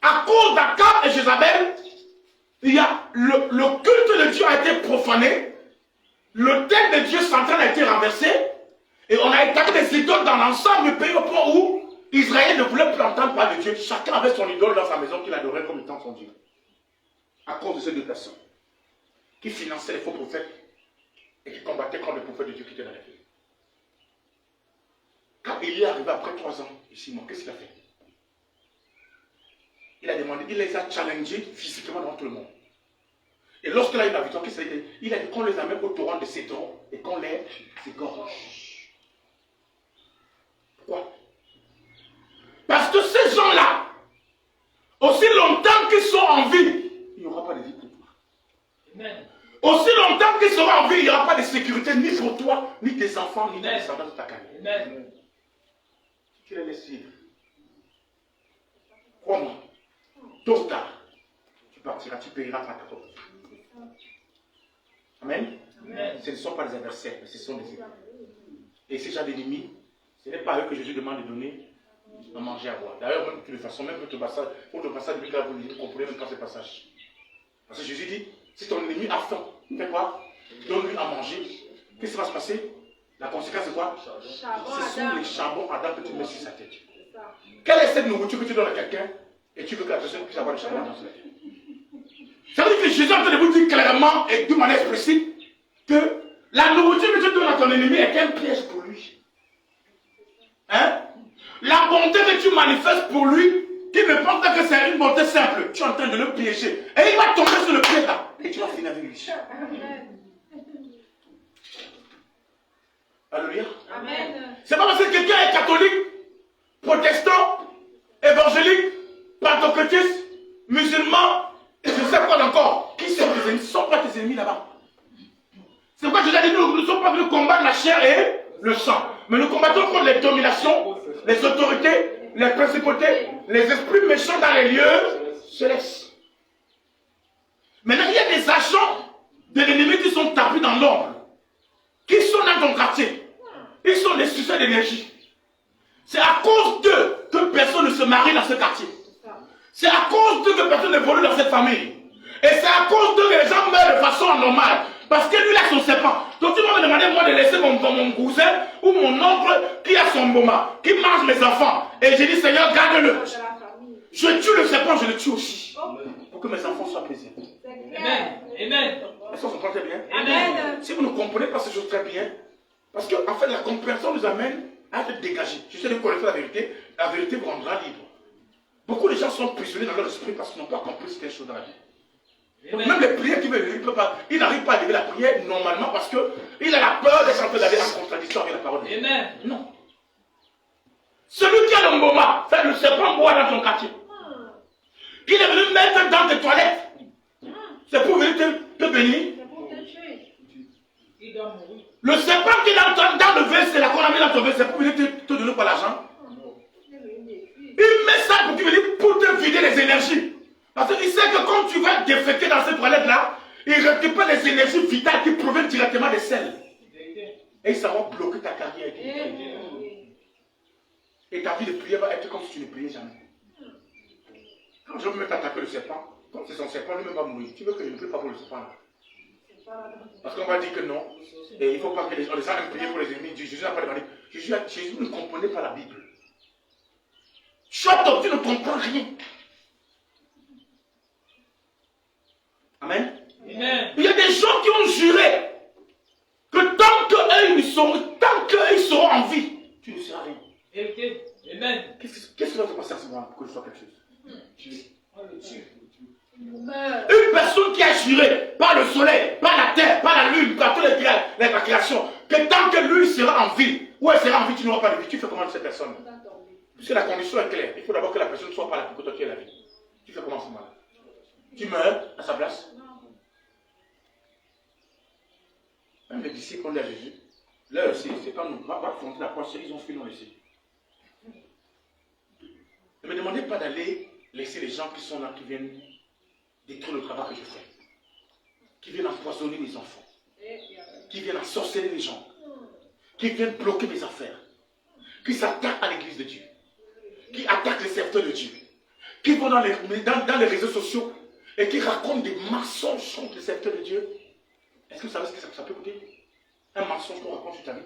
À cause d'Akab et Jézabel, il y a le culte de Dieu a été profané, l'autel de Dieu central a été renversé, et on a établi des idoles dans l'ensemble du pays au point où Israël ne voulait plus entendre parler de Dieu. Chacun avait son idole dans sa maison qu'il adorait comme étant son Dieu. À cause de ces 2 personnes qui finançaient les faux prophètes et qui combattaient contre les prophètes de Dieu qui étaient dans la ville. Quand il est arrivé après 3 ans et 6 mois, qu'est-ce qu'il a fait? Il a demandé, il les a challengés physiquement devant tout le monde. Et lorsqu'il a eu la victoire, qu'est-ce qu'il a dit? Il a dit qu'on les amène au torrent de Cédron et qu'on les égorge. Pourquoi? Parce que ces gens-là, aussi longtemps qu'ils sont en vie, il n'y aura pas de vie pour toi. Aussi longtemps qu'ils seront en vie, il n'y aura pas de sécurité ni pour toi, ni tes enfants, ni tes descendants de ta carrière. Tu les laisses vivre. Crois-moi, tôt ou tard, tu partiras, tu payeras ta carte. Amen. Ce ne sont pas des adversaires, mais ce sont des ennemis. Et ces gens d'ennemis, ce n'est pas à eux que Jésus demande de donner à manger, à boire. D'ailleurs, même de toute façon, même pour te passage, vous comprenez même quand c'est passage. Parce que Jésus dit, si ton ennemi a faim, fais quoi? Donne-lui à manger. Qu'est-ce qui va se passer? La conséquence c'est quoi? Ce sont les charbons ardents que tu mets sur sa tête. Quelle est cette nourriture que tu donnes à quelqu'un et tu veux que la personne puisse avoir le charbon dans sa tête? Ça veut dire que Jésus est en train de vous dire clairement et d'une manière explicite que la nourriture que tu donnes à ton ennemi est un piège pour lui. Hein? La bonté que tu manifestes pour lui, qui ne pense pas que c'est une bonté simple, tu es en train de le piéger. Et il va tomber sur le piège là. Et tu vas finir avec lui. Alléluia.
Amen. C'est
pas parce que quelqu'un est catholique, protestant, évangélique, pentecôtiste, musulman, je ne sais pas encore, qui sont tes ennemis, ne sont pas tes ennemis là-bas. C'est pourquoi je l'ai dit, nous ne sommes pas venus combattre la chair et le sang. Mais nous combattons contre les dominations les autorités, les principautés, les esprits méchants dans les lieux célestes. Maintenant, il y a des agents de l'ennemi qui sont tapis dans l'ombre, qui sont dans ton quartier. Ils sont des suceurs d'énergie. C'est à cause d'eux que personne ne se marie dans ce quartier. C'est à cause d'eux que personne n'évolue dans cette famille. Et c'est à cause d'eux que les gens meurent de façon anormale. Parce que lui, il a son serpent. Donc tu m'as demandé moi de laisser mon cousin ou mon oncle qui a son moment, qui mange mes enfants. Et j'ai dit, Seigneur, garde-le. Je tue le serpent, je le tue aussi. Pour que mes enfants soient plaisir.
Amen. Amen.
Est-ce qu'on se comprend très bien?
Amen.
Si vous ne comprenez pas ces choses très bien, parce que en fait la compréhension nous amène à être dégagés. Je sais de connaître la vérité vous rendra libre. Beaucoup de gens sont prisonniers dans leur esprit parce qu'ils n'ont pas compris ce qu'est chose dans la vie. Donc même les prières qu'il veut lever, il n'arrive pas à lever la prière normalement parce qu'il a la peur d'être en train d'aller en contradiction avec la parole de Dieu.
Amen.
Non. Celui qui a le moment, fait le serpent boire dans ton quartier. Il est venu mettre dans tes toilettes. C'est pour venir te bénir. Le serpent qui est dans le verre, c'est la qu'on a mis dans ton verre, c'est pour venir te donner quoi l'argent. Il met ça pour te vider les énergies. Parce qu'il sait que quand tu vas déféquer dans cette toilette-là, il récupère les énergies vitales qui proviennent directement des selles. Et ça va bloquer ta carrière. Et ta vie de prière va être comme si tu ne priais jamais. Quand je veux me t'attaquer le serpent, comme c'est son serpent, lui-même va mourir. Tu veux que je ne prie pas pour le serpent là? Parce qu'on va dire que non. Et il ne faut pas que les gens aiment prier pour les ennemis. Jésus n'a pas demandé. Jésus ne comprenait pas la Bible. Shut up, tu ne comprends rien. Amen.
Amen.
Il y a des gens qui ont juré que tant qu'eux ils seront en vie, tu ne seras rien.
Amen.
Qu'est-ce qui va te passer à ce moment pour que je sois quelque chose?
Amen.
Une personne qui a juré par le soleil, par la terre, par la lune, par toute la création, que tant que lui sera en vie, ou elle sera en vie, tu n'auras pas de vie. Tu fais comment de cette personne? Parce que la condition est claire. Il faut d'abord que la personne ne soit pas là pour que toi tu aies la vie. Tu fais comment ce moment-là? Tu meurs à sa place? Même les disciples ont dit à Jésus, là aussi, c'est pas nous. Va affronter la croix, ils ont fui nous laisser. Ne me demandez pas d'aller laisser les gens qui sont là, qui viennent détruire le travail que je fais, qui viennent empoisonner mes enfants, qui viennent ensorceler les gens, qui viennent bloquer mes affaires, qui s'attaquent à l'église de Dieu, qui attaquent les serviteurs de Dieu, qui vont dans les réseaux sociaux et qui racontent des mensonges contre les serviteurs de Dieu. Est-ce que vous savez ce que ça peut coûter? Un mensonge qu'on raconte sur ta vie.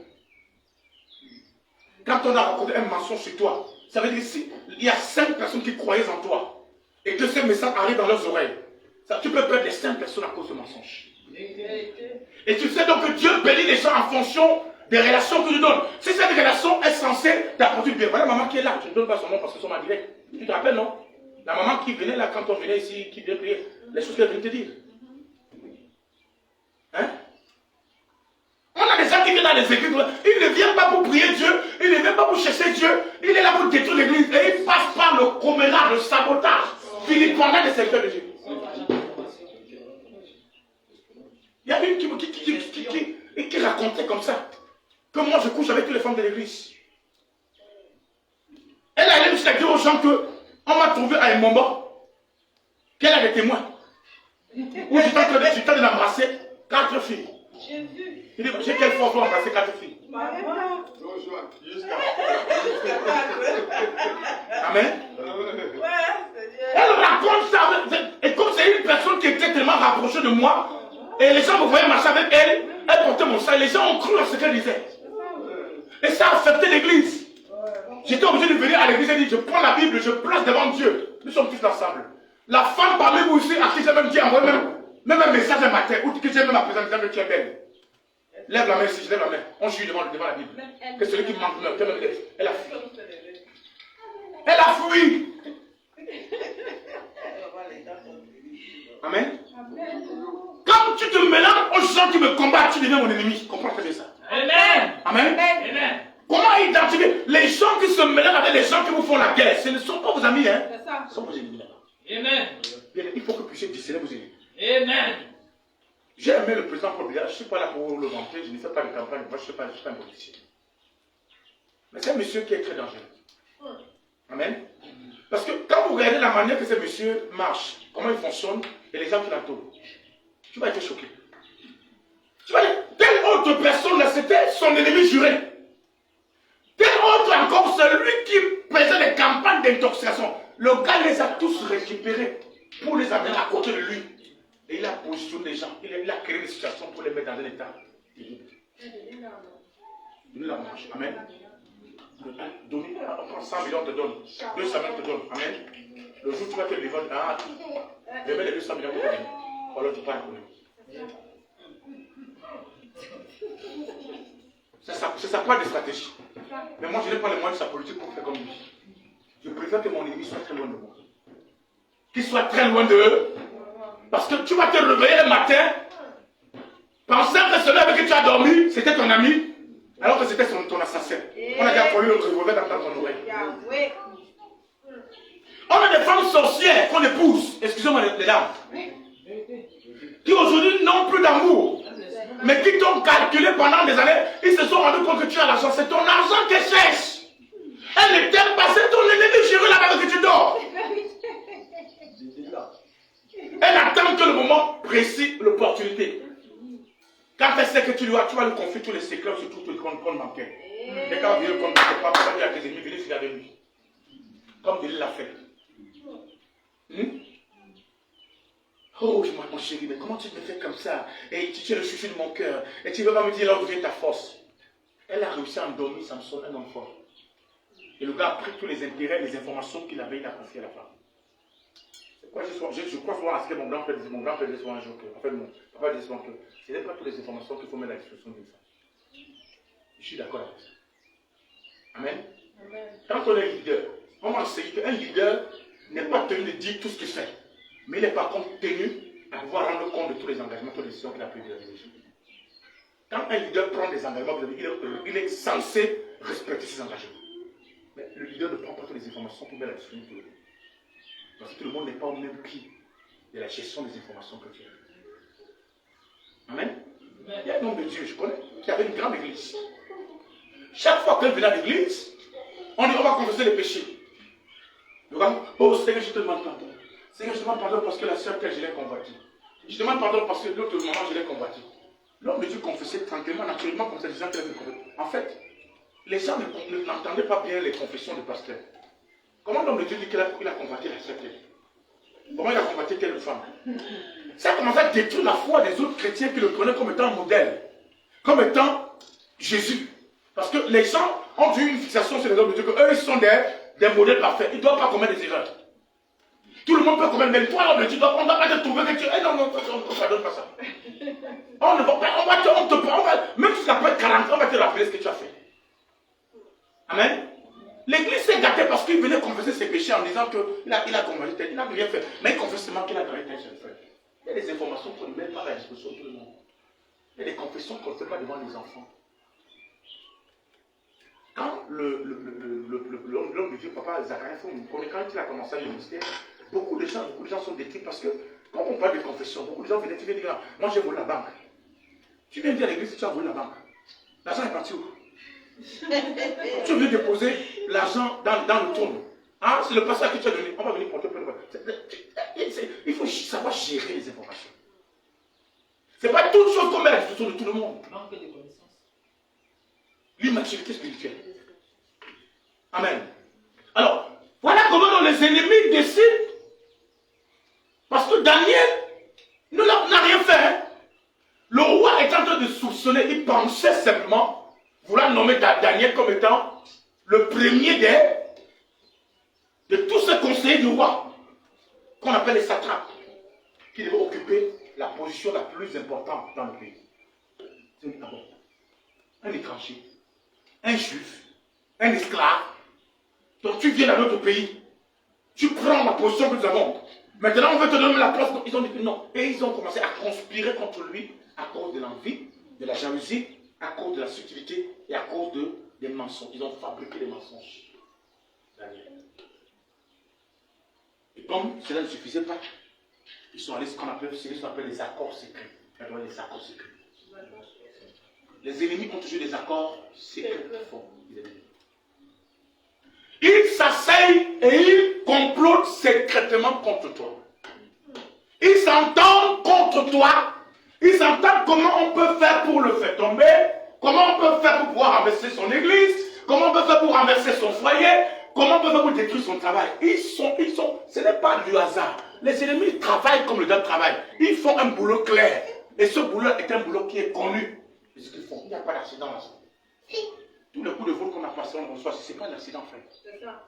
Quand on a raconté un mensonge sur toi, ça veut dire s'il y a 5 personnes qui croyaient en toi et que ces messages arrivent dans leurs oreilles, ça, tu peux perdre les 5 personnes à cause de mensonge. Et tu sais donc que Dieu bénit les gens en fonction des relations que tu donnes. Si cette relation est censée t'apporter du bien, voilà la maman qui est là, tu ne donnes pas son nom parce que son nom direct. Tu te rappelles, non? La maman qui venait là, quand on venait ici, qui vient prier, les choses qu'elle venait te dire. Hein? On a des gens qui viennent dans les églises, ils ne viennent pas pour prier Dieu, ils ne viennent pas pour chercher Dieu, il est là pour détruire l'église et il passe par le commérage, le sabotage, vilipendant des serviteurs de Dieu. Il y a une qui racontait comme ça, que moi je couche avec toutes les femmes de l'église. Elle allait jusqu'à dire aux gens que on m'a trouvé à un moment qu'elle a des témoins. Où j'étais en train d'embrasser 4 filles. Il dit, j'ai quelle fois pour embrasser 4 filles? Amen. Elle raconte ça. Et comme c'est une personne qui était tellement rapprochée de moi, et les gens me voyaient marcher avec elle, elle portait mon sang, et les gens ont cru à ce qu'elle disait. Et ça a affecté l'église. J'étais obligé de venir à l'église et dire, je prends la Bible, je place devant Dieu. Nous sommes tous ensemble. La femme parmi vous ici, à qui j'ai même dit, envoie même un message un matin, ou que j'ai même à présenter que tu es belle. Lève la main ici, je lève la main. On juge devant la Bible. Que celui qui manque meurt. Elle a fui. Elle a fui. Amen. Quand tu te mélanges aux gens qui me combattent, tu deviens mon ennemi. Comprends très bien ça.
Amen.
Amen.
Amen.
Comment identifier les gens qui se mélangent avec les gens qui vous font la guerre? Ce ne sont pas vos amis, hein. Ce sont vos ennemis.
Amen.
Il faut que vous puissiez discerner vos ennemis.
Amen.
J'ai aimé le président Paul Biya. Je ne suis pas là pour le vanter, je ne fais pas de campagne, moi je ne suis pas un politicien. Mais c'est un monsieur qui est très dangereux. Amen. Parce que quand vous regardez la manière que ce monsieur marche, comment il fonctionne, et les gens qui l'entourent, tu vas être choqué. Tu vas dire, telle autre personne là, c'était son ennemi juré. Tel autre encore, celui qui faisait des campagnes d'intoxication. Le gars les a tous récupérés pour les amener à côté de lui. Et il a positionné les gens, il a créé des situations pour les mettre dans un état. Donner la marche. Amen. Donner, on prend 100 millions, te donne. 200 millions, te donne. Amen. Le jour où tu vas te livrer, je mets les 200 millions pour te donner. Alors tu parles pour nous. C'est sa part de stratégie. Mais moi, je n'ai pas les moyens de sa politique pour faire comme lui. Je préfère que mon ennemi soit très loin de moi. Qu'il soit très loin de eux. Parce que tu vas te réveiller le matin, pensant que celui avec qui tu as dormi, c'était ton ami, alors que c'était ton assassin. On a déjà connu le revolver dans ton oreille. On a des femmes sorcières qu'on épouse, excusez-moi les dames, qui aujourd'hui n'ont plus d'amour, mais qui t'ont calculé pendant des années. Ils se sont rendus compte que tu as l'argent, c'est ton argent qu'elle cherche. Elle ne t'aime pas, c'est ton ennemi juré là-bas que tu dors. Elle attend que le moment précis, l'opportunité. Quand elle sait que tu vas lui confier tous les secrets, surtout tous les comptes bancaires. Mais quand il vient le compte bancaire, pas pour dire à tes ennemis, venez filer avec lui. Comme Dieu l'a fait. Oh, mon chéri, mais comment tu me fais comme ça? Et tu es le chouchou de mon cœur. Et tu ne veux pas me dire là où vient ta force. Elle a réussi à endormir Samson, un homme fort. Et le gars a pris tous les intérêts, les informations qu'il avait, il a confié à la femme. Je crois souvent à ce que mon grand-père disait souvent un jour que, en fait, mon papa disait souvent que ce n'est pas toutes les informations qu'il faut mettre à la disposition d'une femme. Je suis d'accord avec ça. Amen. Quand on est leader, on m'a enseigné qu'un leader n'est pas tenu de dire tout ce qu'il fait, mais il est par contre tenu à pouvoir rendre compte de tous les engagements, toutes les décisions qu'il a prises de la vie. Quand un leader prend des engagements, il est censé respecter ses engagements. Mais le leader ne prend pas toutes les informations pour mettre à la disposition de tout le monde. Parce que tout le monde n'est pas au même pied de la gestion des informations que tu as. Amen. Il y a un homme de Dieu, je connais, qui avait une grande église. Chaque fois qu'elle venait à l'église, on dit on va confesser les péchés. Le gars, oh Seigneur, je te demande pardon. Seigneur, je te demande pardon parce que la sœur que je l'ai convoitée. Je te demande pardon parce que l'autre maman, je l'ai convoitée. L'homme de Dieu confessait tranquillement, naturellement, comme ça, disant qu'il avait convoité. En fait, les gens n'entendaient pas bien les confessions du pasteur. Comment l'homme de Dieu dit qu'il a convoité la sœur? Comment il a convoité quelle femme? Ça a commencé à détruire la foi des autres chrétiens qui le prenaient comme étant un modèle, comme étant Jésus. Parce que les gens ont eu une fixation sur les hommes de Dieu, qu'eux ils sont des modèles parfaits. Ils ne doivent pas commettre des erreurs. Tout le monde peut commettre, mais toi l'homme de Dieu, on ne va pas te trouver que tu... Eh non, on ne pardonne pas ça. On ne va pas, même si ça peut être 40 ans, on va te rappeler ce que tu as fait. Amen. L'église s'est gâtée parce qu'il venait confesser ses péchés en disant qu'il a convaincu, il n'a rien fait. Mais il confesse seulement qu'il a gagné tel seul frère. Il y a des informations qu'on ne met pas à la disposition de tout le monde. Il y a des confessions qu'on ne fait pas devant les enfants. Quand l'homme de Dieu, papa Zacharie, quand il a commencé à ministère, beaucoup de gens sont détruits parce que quand on parle de confession, beaucoup de gens viennent dire, moi j'ai volé la banque. Tu viens dire à l'église si tu as volé la banque. L'argent est parti où? Tu veux déposer l'argent dans le tourne. Ah, c'est le pasteur qui t'a donné. On va venir porter plein de... Il faut savoir gérer les informations. Ce n'est pas toute chose qu'on met à la disposition de tout le monde.
Manque de connaissances.
L'immaturité spirituelle. Amen. Alors, voilà comment les ennemis décident. Parce que Daniel n'a rien fait. Le roi est en train de soupçonner. Il pensait simplement vouloir nommer Daniel comme étant le premier de tous ces conseillers du roi, qu'on appelle les satrapes, qui devaient occuper la position la plus importante dans le pays. C'est un étranger, un juif, un esclave. Donc tu viens dans notre pays, tu prends la position que nous avons. Maintenant on veut te donner la place. Ils ont dit que non. Et ils ont commencé à conspirer contre lui à cause de l'envie, de la jalousie, à cause de la subtilité et à cause des mensonges. Ils ont fabriqué des mensonges. Daniel. Et comme cela ne suffisait pas, ils sont allés ce qu'on appelle les accords secrets. Les accords secrets. Les ennemis ont toujours des accords secrets forts. Ils s'asseyent et ils complotent secrètement contre toi. Ils s'entendent contre toi. Ils entendent comment on peut faire pour le faire tomber, comment on peut faire pour pouvoir renverser son église, comment on peut faire pour renverser son foyer, comment on peut faire pour détruire son travail. Ce n'est pas du hasard. Les ennemis travaillent comme le diable travaille. Ils font un boulot clair. Et ce boulot est un boulot qui est connu. C'est ce qu'ils font. Il n'y a pas d'accident là. Tous les coups de vol qu'on a passés, on reçoit, ce n'est pas un accident, frère. C'est ça.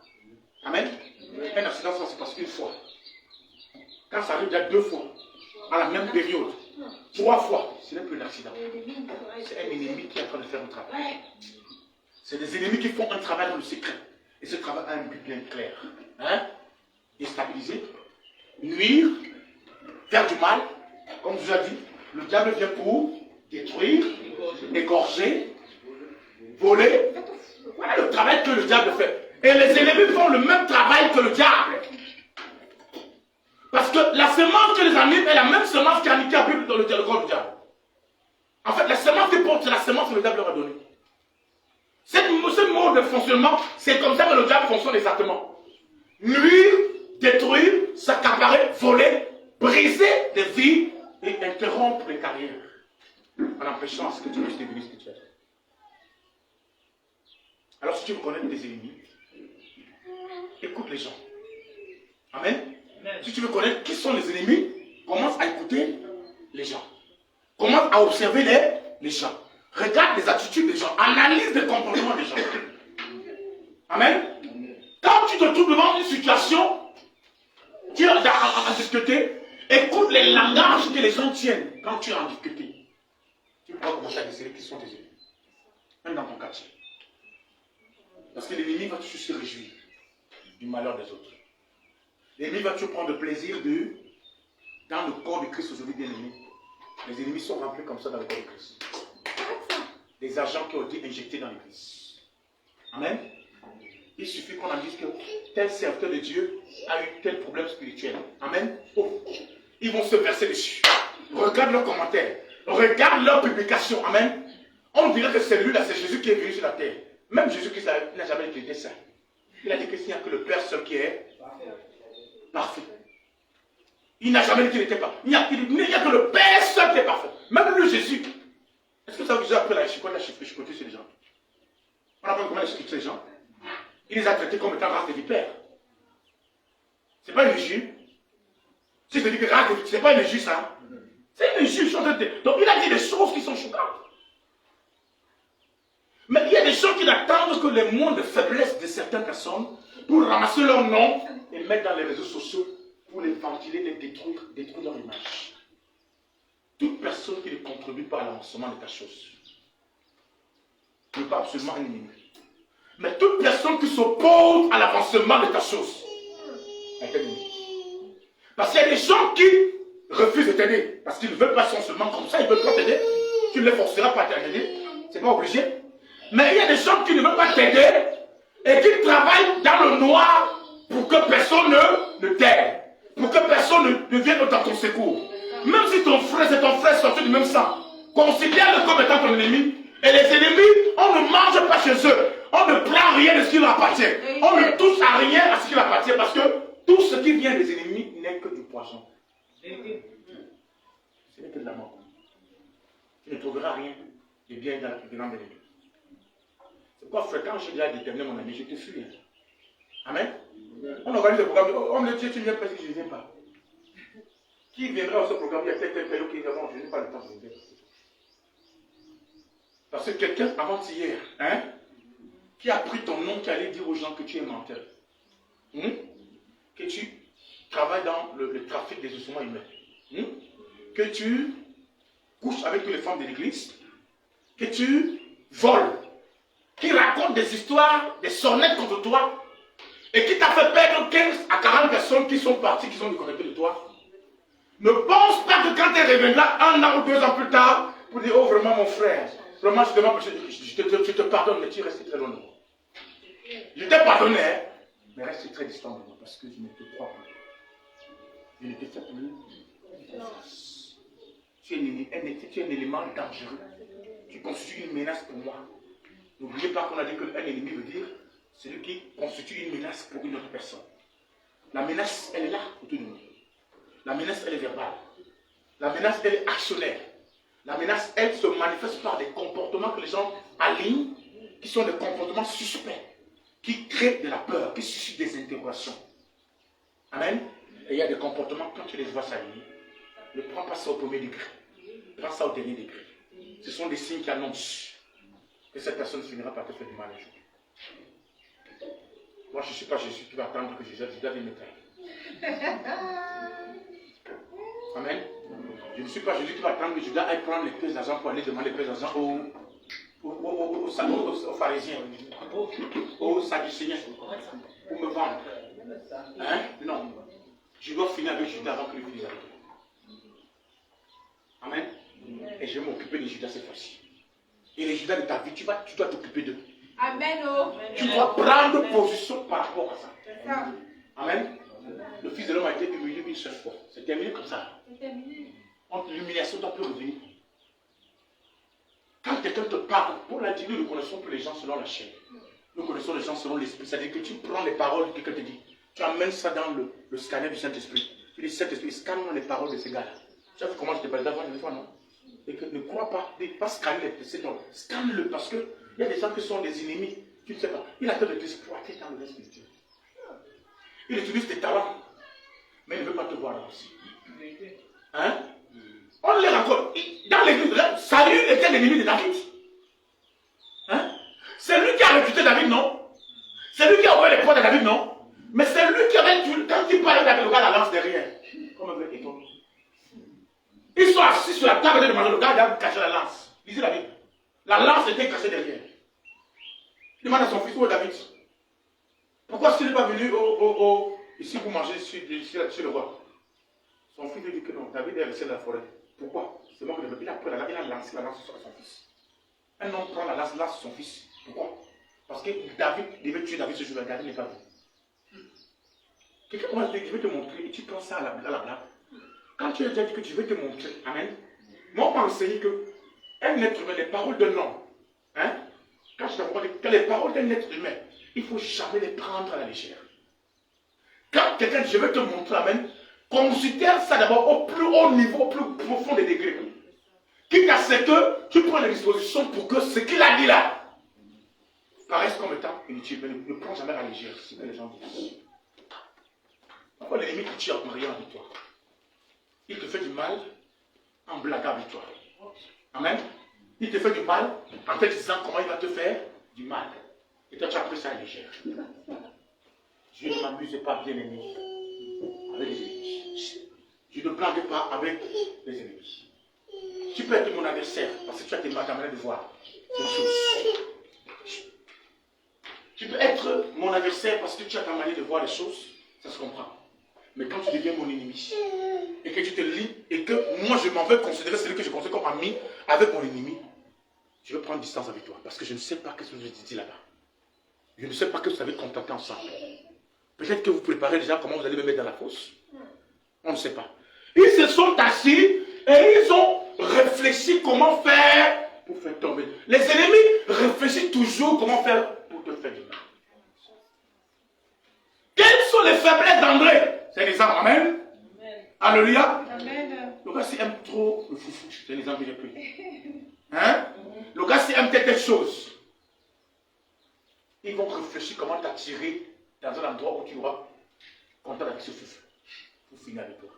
Amen. Un accident, ça se passe une fois. Quand ça arrive, il y a 2 fois, à la même période, 3 fois, ce n'est plus un accident. C'est un ennemi qui est en train de faire un travail. C'est des ennemis qui font un travail dans le secret. Et ce travail a un but bien clair. Hein? Déstabiliser, nuire, faire du mal. Comme je vous ai dit, le diable vient pour détruire, égorger, voler. Voilà le travail que le diable fait. Et les ennemis font le même travail que le diable. Parce que la semence que les anime est la même semence qui a niqué la Bible dans le corps du diable. En fait, la semence qu'ils portent, c'est la semence que le diable leur a donnée. Ce mode de fonctionnement, c'est comme ça que le diable fonctionne exactement. Nuire, détruire, s'accaparer, voler, briser des vies et interrompre les carrières. En empêchant à ce que tu puisses devenir ce que tu es. Alors si tu veux connaître tes ennemis, écoute les gens. Amen. Si tu veux connaître qui sont les ennemis, commence à écouter les gens. Commence à observer les gens. Regarde les attitudes des gens. Analyse les comportements des gens. Amen. Quand tu te trouves devant une situation, tu es en difficulté, écoute les langages que les gens tiennent quand tu es en difficulté. Tu peux commencer à décider qui sont tes ennemis. Même dans ton quartier. Parce que l'ennemi va toujours se réjouir du malheur des autres. L'ennemi va toujours prendre plaisir dans le corps de Christ aujourd'hui, bien aimé. Les ennemis sont remplis comme ça dans le corps de Christ. Les agents qui ont été injectés dans l'église. Amen. Il suffit qu'on en dise que tel serviteur de Dieu a eu tel problème spirituel. Amen. Oh. Ils vont se verser dessus. Regarde leurs commentaires. Regarde leurs publications. Amen. On dirait que c'est lui là, c'est Jésus qui est venu sur la terre. Même Jésus Christ n'a jamais été ça. Il a dit qu'il n'y a que le Père seul qui est parfait. Il n'a jamais dit qu'il n'était pas. Il n'y a que le Père seul qui est parfait. Même lui, Jésus. Est-ce que ça vous a appris la chicotte sur les gens? On a pas comment chicoter les gens. Il les a traités comme étant race de vipères. Ce n'est pas une injure. Si je te dis que race de vipères, ce n'est pas une injure, ça. C'est une injure. Donc il a dit des choses qui sont choquantes. Mais il y a des gens qui n'attendent que les mots de faiblesse de certaines personnes pour ramasser leur nom et mettre dans les réseaux sociaux pour les ventiler, les détruire leur image. Toute personne qui ne contribue pas à l'avancement de ta chose n'est pas absolument un ennemi. Mais toute personne qui s'oppose à l'avancement de ta chose est un ennemi. Parce qu'il y a des gens qui refusent de t'aider. Parce qu'ils ne veulent pas seulement comme ça, ils ne veulent pas t'aider. Tu ne les forceras pas à t'aider. Ce n'est pas obligé. Mais il y a des gens qui ne veulent pas t'aider et qui travaillent dans le noir pour que personne ne t'aide. Pour que personne ne vienne dans ton secours. Même si ton frère, c'est ton frère sorti du même sang, considère-le comme étant ton ennemi. Et les ennemis, on ne mange pas chez eux. On ne prend rien de ce qui leur appartient. On ne touche à rien à ce qui leur appartient parce que tout ce qui vient des ennemis n'est que du poison. Ce n'est que de la mort. Tu ne trouveras rien de bien dans l'ennemi. C'est pas fréquent, j'ai déjà déterminé mon ami, je te fuis. Amen. On organise des programmes, on me dit, tu ne viens pas si je ne viens pas. Qui viendra à ce programme? Il y a tel qui viendra, je n'ai pas le temps de venir. Parce que quelqu'un avant-hier, qui a pris ton nom, qui allait dire aux gens que tu es menteur, que tu travailles dans le trafic des ossements humains, que tu couches avec toutes les femmes de l'église, que tu voles, qui raconte des histoires, des sonnettes contre toi, et qui t'a fait perdre 15 à 40 personnes qui sont parties, qui sont déconnectées de toi. Ne pense pas que quand tu reviendras 1 an ou 2 ans plus tard, pour dire, oh vraiment mon frère, vraiment je te pardonne, mais tu restes très loin de moi. Je t'ai pardonné, mais reste très distant de moi, parce que je ne te crois pas. Je ne te fais plus confiance. Tu es un élément dangereux. Tu constitues une menace pour moi. N'oubliez pas qu'on a dit qu'un ennemi veut dire celui qui constitue une menace pour une autre personne. La menace, elle est là autour de nous. La menace, elle est verbale. La menace, elle est actionnaire. La menace, elle se manifeste par des comportements que les gens alignent, qui sont des comportements suspects, qui créent de la peur, qui suscitent des interrogations. Amen. Et il y a des comportements, quand tu les vois s'aligner, ne prends pas ça au premier degré. Prends ça au dernier degré. Ce sont des signes qui annoncent que cette personne finira par te faire du mal un jour. Moi, je ne suis pas Jésus qui va attendre que Judas vienne me trahir. Amen. Je ne suis pas Jésus qui va attendre que Judas aille prendre les pièces d'argent pour aller demander les pièces d'argent aux pharisiens, aux sadducéens, pour me vendre. Hein? Non. Je dois finir avec Judas avant que lui finisse avec toi. Amen. Et je vais m'occuper de Judas cette fois-ci. Et les Judas de ta vie, tu dois t'occuper d'eux.
Amen.
Tu dois prendre position par rapport à ça. Amen. Le Fils de l'homme a été humilié une seule fois. C'est terminé comme ça. L'humiliation doit plus revenir. Quand quelqu'un te parle, pour la dire, nous ne connaissons plus les gens selon la chair. Nous connaissons les gens selon l'esprit. C'est-à-dire que tu prends les paroles que quelqu'un te dit. Tu amènes ça dans le scanner du Saint-Esprit. Tu dis, Saint-Esprit, scanne les paroles de ces gars-là. Tu as vu comment je te parlais d'avant une fois, non? Et que ne crois pas, pas scanner ces gens. Scanne-le, parce qu'il y a des gens qui sont des ennemis. Tu ne sais pas. Il a peur de t'exploiter dans le reste spirituel. Il utilise tes talents, mais il ne veut pas te voir là aussi. Hein? On les rencontre. Dans l'église, Saül était l'ennemi de David. Hein? C'est lui qui a recruté David, non? C'est lui qui a ouvert les portes de David, non? Mais c'est lui qui avait tué, quand il parlait avec le gars, la lance derrière. Comme un vrai étonnement. Ils sont assis sur la table de demander, le gars a caché la lance. Lisez la Bible. La lance était cachée derrière. Il demande à son fils, où est David? Pourquoi est-ce qu'il n'est pas venu ici pour manger chez le roi? Son fils lui dit que non, David est resté dans la forêt. Pourquoi? C'est moi qui l'ai dit. Il a lancé la lance sur son fils. Un homme prend la lance sur son fils. Pourquoi? Parce que David devait tuer David ce jour-là. David n'est pas venu. Quelqu'un commence à dire, je vais te montrer, et tu prends ça à la blague. Quand tu as déjà dit que tu veux te montrer, amen. Moi, on m'a enseigné que un être humain, les paroles d'un homme, hein, quand je t'apprends que les paroles d'un être humain, il ne faut jamais les prendre à la légère. Quand quelqu'un dit, je vais te montrer, amen, considère ça d'abord au plus haut niveau, au plus profond des degrés. Quitte à ce que tu prends les dispositions pour que ce qu'il a dit là paraisse comme étant inutile, mais ne prends jamais à la légère, c'est ce que les gens disent. Pourquoi l'ennemi qui tire en rien avec toi? Il te fait du mal en blaguant avec toi. Amen. Il te fait du mal en te disant comment il va te faire du mal. Et toi tu as pris ça à la légère. Je ne m'amuse pas, bien aimé, avec les ennemis. Je ne blague pas avec les ennemis. Tu peux être mon adversaire parce que tu as tes manières de voir. C'est une chose. Tu peux être mon adversaire parce que tu as ta manière de voir les choses. Ça se comprend. Mais quand tu deviens mon ennemi et que tu te lis et que moi je m'en vais considérer celui que je considère comme ami avec mon ennemi, je vais prendre distance avec toi parce que je ne sais pas ce que je te dis là-bas. Je ne sais pas que vous avez contacté ensemble. Peut-être que vous préparez déjà comment vous allez me mettre dans la fosse. On ne sait pas. Ils se sont assis et ils ont réfléchi comment faire pour faire tomber. Les ennemis réfléchissent toujours comment faire pour te faire du mal. Quelles sont les faiblesses d'André? C'est les hommes, amen. Alléluia.
Amen.
Le gars s'il aime trop le foufou, c'est les hommes qui j'ai pris. Hein? Le gars s'il aime telle chose, ils vont réfléchir comment t'attirer dans un endroit où tu auras contact avec ce foufou pour finir avec toi.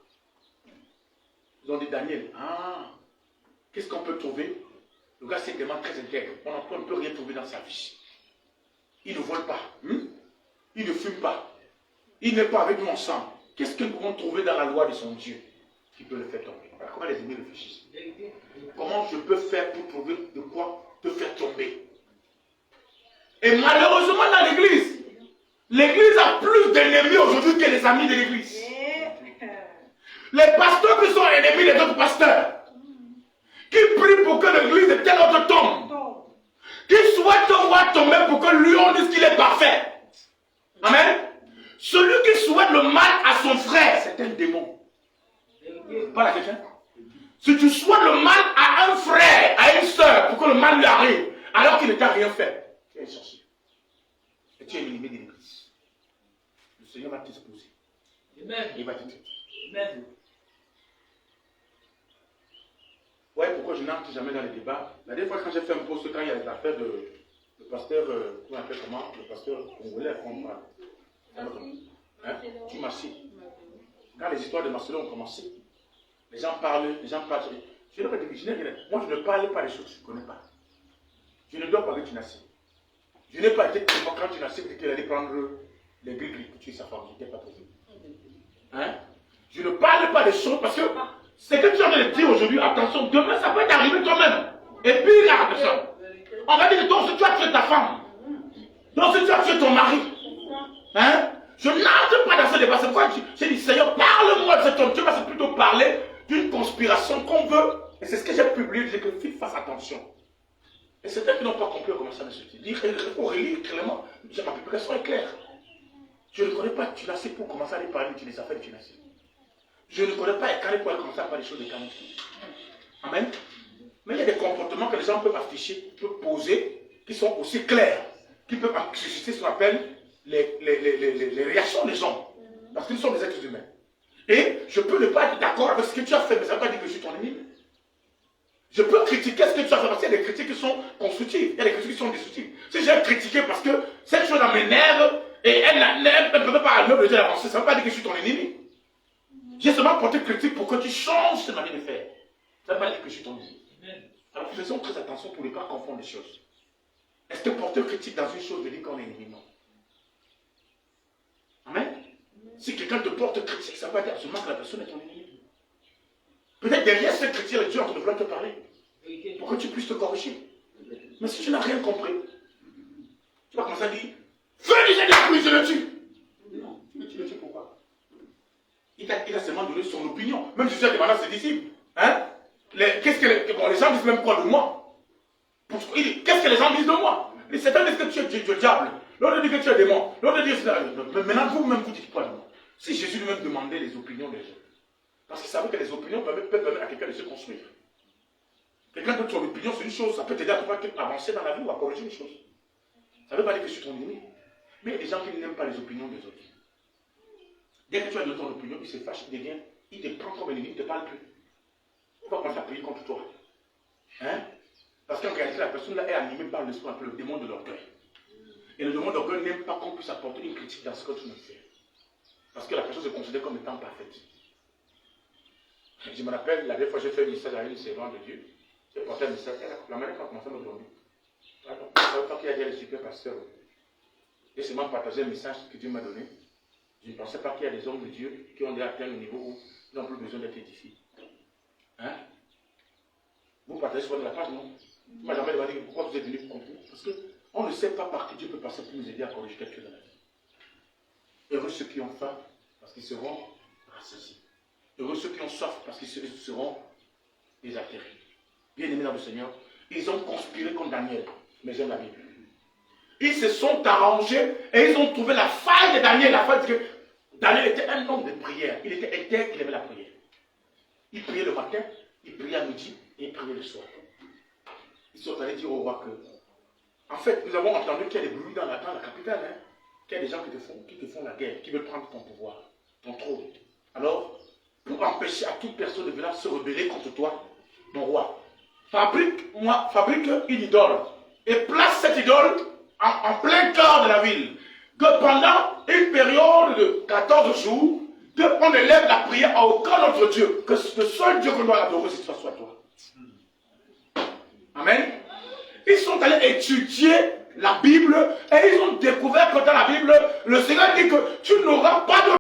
Ils ont dit Daniel, qu'est-ce qu'on peut trouver? Le gars c'est tellement très intègre, on ne peut rien trouver dans sa vie. Il ne vole pas, il ne fume pas, il n'est pas avec nous ensemble. Qu'est-ce que nous pouvons trouver dans la loi de son Dieu qui peut le faire tomber? Voilà comment les ennemis réfléchissent. Comment je peux faire pour trouver de quoi te faire tomber? Et malheureusement dans l'église a plus d'ennemis aujourd'hui que les amis de l'église. Les pasteurs qui sont ennemis des autres pasteurs, qui prient pour que l'église de tel autre tombe, qui souhaitent voir tomber pour que lui on dise qu'il est parfait. Amen. Celui qui souhaite le mal à son frère, c'est un démon. Pas la question. Si tu souhaites le mal à un frère, à une soeur, pour que le mal lui arrive, alors qu'il ne t'a rien fait, tu es un sorcier. Et tu es l'ennemi de l'église. Le Seigneur va t'exposer.
Amen.
Il va te traiter.
Amen.
Ouais, pourquoi je n'entre jamais dans les débats? La dernière fois, quand j'ai fait un post, quand il y a les affaires de le pasteur, on appelle comment? Le pasteur congolais, on parle. Hein? Tu Marcy. Quand les histoires de Marcelo ont commencé, les gens parlent. Je n'ai pas dit, moi je ne parle pas des choses que je ne connais pas. Je ne dois pas avec Tunassi. Je n'ai pas été témoin quand Tunassi dit qu'il allait prendre les gris pour tuer sa femme. Je n'étais pas présent. Hein? Je ne parle pas des choses parce que ce que tu as de dire aujourd'hui, attention, demain ça peut t'arriver toi-même. Et puis la personne. On va dire que donc si tu as tué ta femme, donc si tu as tué ton mari, hein? Je n'entre pas dans ce débat. C'est pourquoi j'ai dit, Seigneur, parle-moi de cet homme. Dieu va plutôt parler d'une conspiration qu'on veut. Et c'est ce que j'ai publié. Je dis que fils, fasse attention. Et certains qui n'ont pas compris comment ça me se dit. Il faut relire clairement. Ma publication est claire. Je ne connais pas Tunassi pour commencer à aller parler des affaires de Tunassi. Je ne connais pas Ekane pour aller commencer à parler des choses de Ekane. Amen. Mais il y a des comportements que les gens peuvent afficher, peuvent poser, qui sont aussi clairs, qui peuvent susciter ce qu'on appelle les réactions des gens. Parce qu'ils sont des êtres humains. Et je peux ne pas être d'accord avec ce que tu as fait, mais ça ne veut pas dire que je suis ton ennemi. Je peux critiquer ce que tu as fait, parce qu'il y a des critiques qui sont constructives, il y a des critiques qui sont destructives. Si j'ai critiqué parce que cette chose m'énerve et elle ne peut pas l'œuvre de Dieu avancer, ça ne veut pas dire que je suis ton ennemi. J'ai seulement porté critique pour que tu changes cette manière de faire. Ça ne veut pas dire que je suis ton ennemi. Alors faisons très attention pour ne pas confondre les choses. Est-ce que porter critique dans une chose veut dire qu'on est ennemi? Non. Amen. Si quelqu'un te porte critique, ça ne veut pas dire absolument que la personne est ton ennemi. Peut-être derrière cette critique, Dieu est en train de vouloir te parler. Pour que tu puisses te corriger. Mais si tu n'as rien compris, tu vas commencer à dire, feu du Seigneur, oui, je le tue. Non, tu le tues pourquoi? Il a seulement donné son opinion. Même Jésus a demandé à ses disciples. Hein? Les gens disent même quoi de moi? Il dit, qu'est-ce que les gens disent de moi? Certains disent que tu es Dieu, diable. L'autre dit que tu es démon. L'autre dit que maintenant vous-même vous dites quoi de moi? Si Jésus lui-même demandait les opinions des gens. Parce qu'il savait que les opinions peuvent permettre à quelqu'un de se construire. Quelqu'un d'autre son opinion sur une chose, ça peut t'aider à pouvoir avancer dans la vie ou à corriger une chose. Ça ne veut pas dire que je suis ton ennemi. Mais il y a des gens qui n'aiment pas les opinions des autres. Dès que tu as donné ton opinion, il se fâche, il te prend comme ennemi, il ne te parle plus. Il va commencer à prier contre toi. Hein? Parce qu'en réalité, la personne là est animée par l'esprit, le démon de l'orgueil. Et le démon de l'orgueil n'aime pas qu'on puisse apporter une critique dans ce que tu me fais. Parce que la personne se considère comme étant parfaite. Je me rappelle, la dernière fois j'ai fait un message à une servante de Dieu. J'ai porté un message, la manière quand on commençait à me dormir. Quand il y a des super pasteurs, j'ai seulement partagé un message que Dieu m'a donné. Je ne pensais pas qu'il y a des hommes de Dieu qui ont déjà atteint le niveau où ils n'ont plus besoin d'être édifiés. Hein? Vous partagez sur la page, non? Moi, jamais demandé pourquoi vous êtes venu pour comprendre. Parce qu'on ne sait pas par qui Dieu peut passer pour nous aider à corriger quelque chose dans la vie. Heureux ceux qui ont faim, parce qu'ils seront rassasiés. Heureux ceux qui ont soif, parce qu'ils seront désatterrés. Bien-aimés dans le Seigneur, ils ont conspiré contre Daniel. Mais j'aime la Bible. Ils se sont arrangés et ils ont trouvé la faille de Daniel. La faille, parce que Daniel était un homme de prière. Il était intègre, il aimait la prière. Il priait le matin, il priait à midi et il priait le soir. Ils sont allés dire au roi que, en fait, nous avons entendu qu'il y a des bruits dans la capitale, hein, qu'il y a des gens qui te font la guerre, qui veulent prendre ton pouvoir, ton trône. Alors, pour empêcher à toute personne de venir se rebeller contre toi, mon roi, fabrique une idole et place cette idole en plein cœur de la ville. Que pendant une période de 14 jours, qu'on élève la prière à aucun autre Dieu, que le seul Dieu qu'on doit adorer, c'est toi, soit toi. Amen. Ils sont allés étudier la Bible et ils ont découvert que dans la Bible, le Seigneur dit que tu n'auras pas de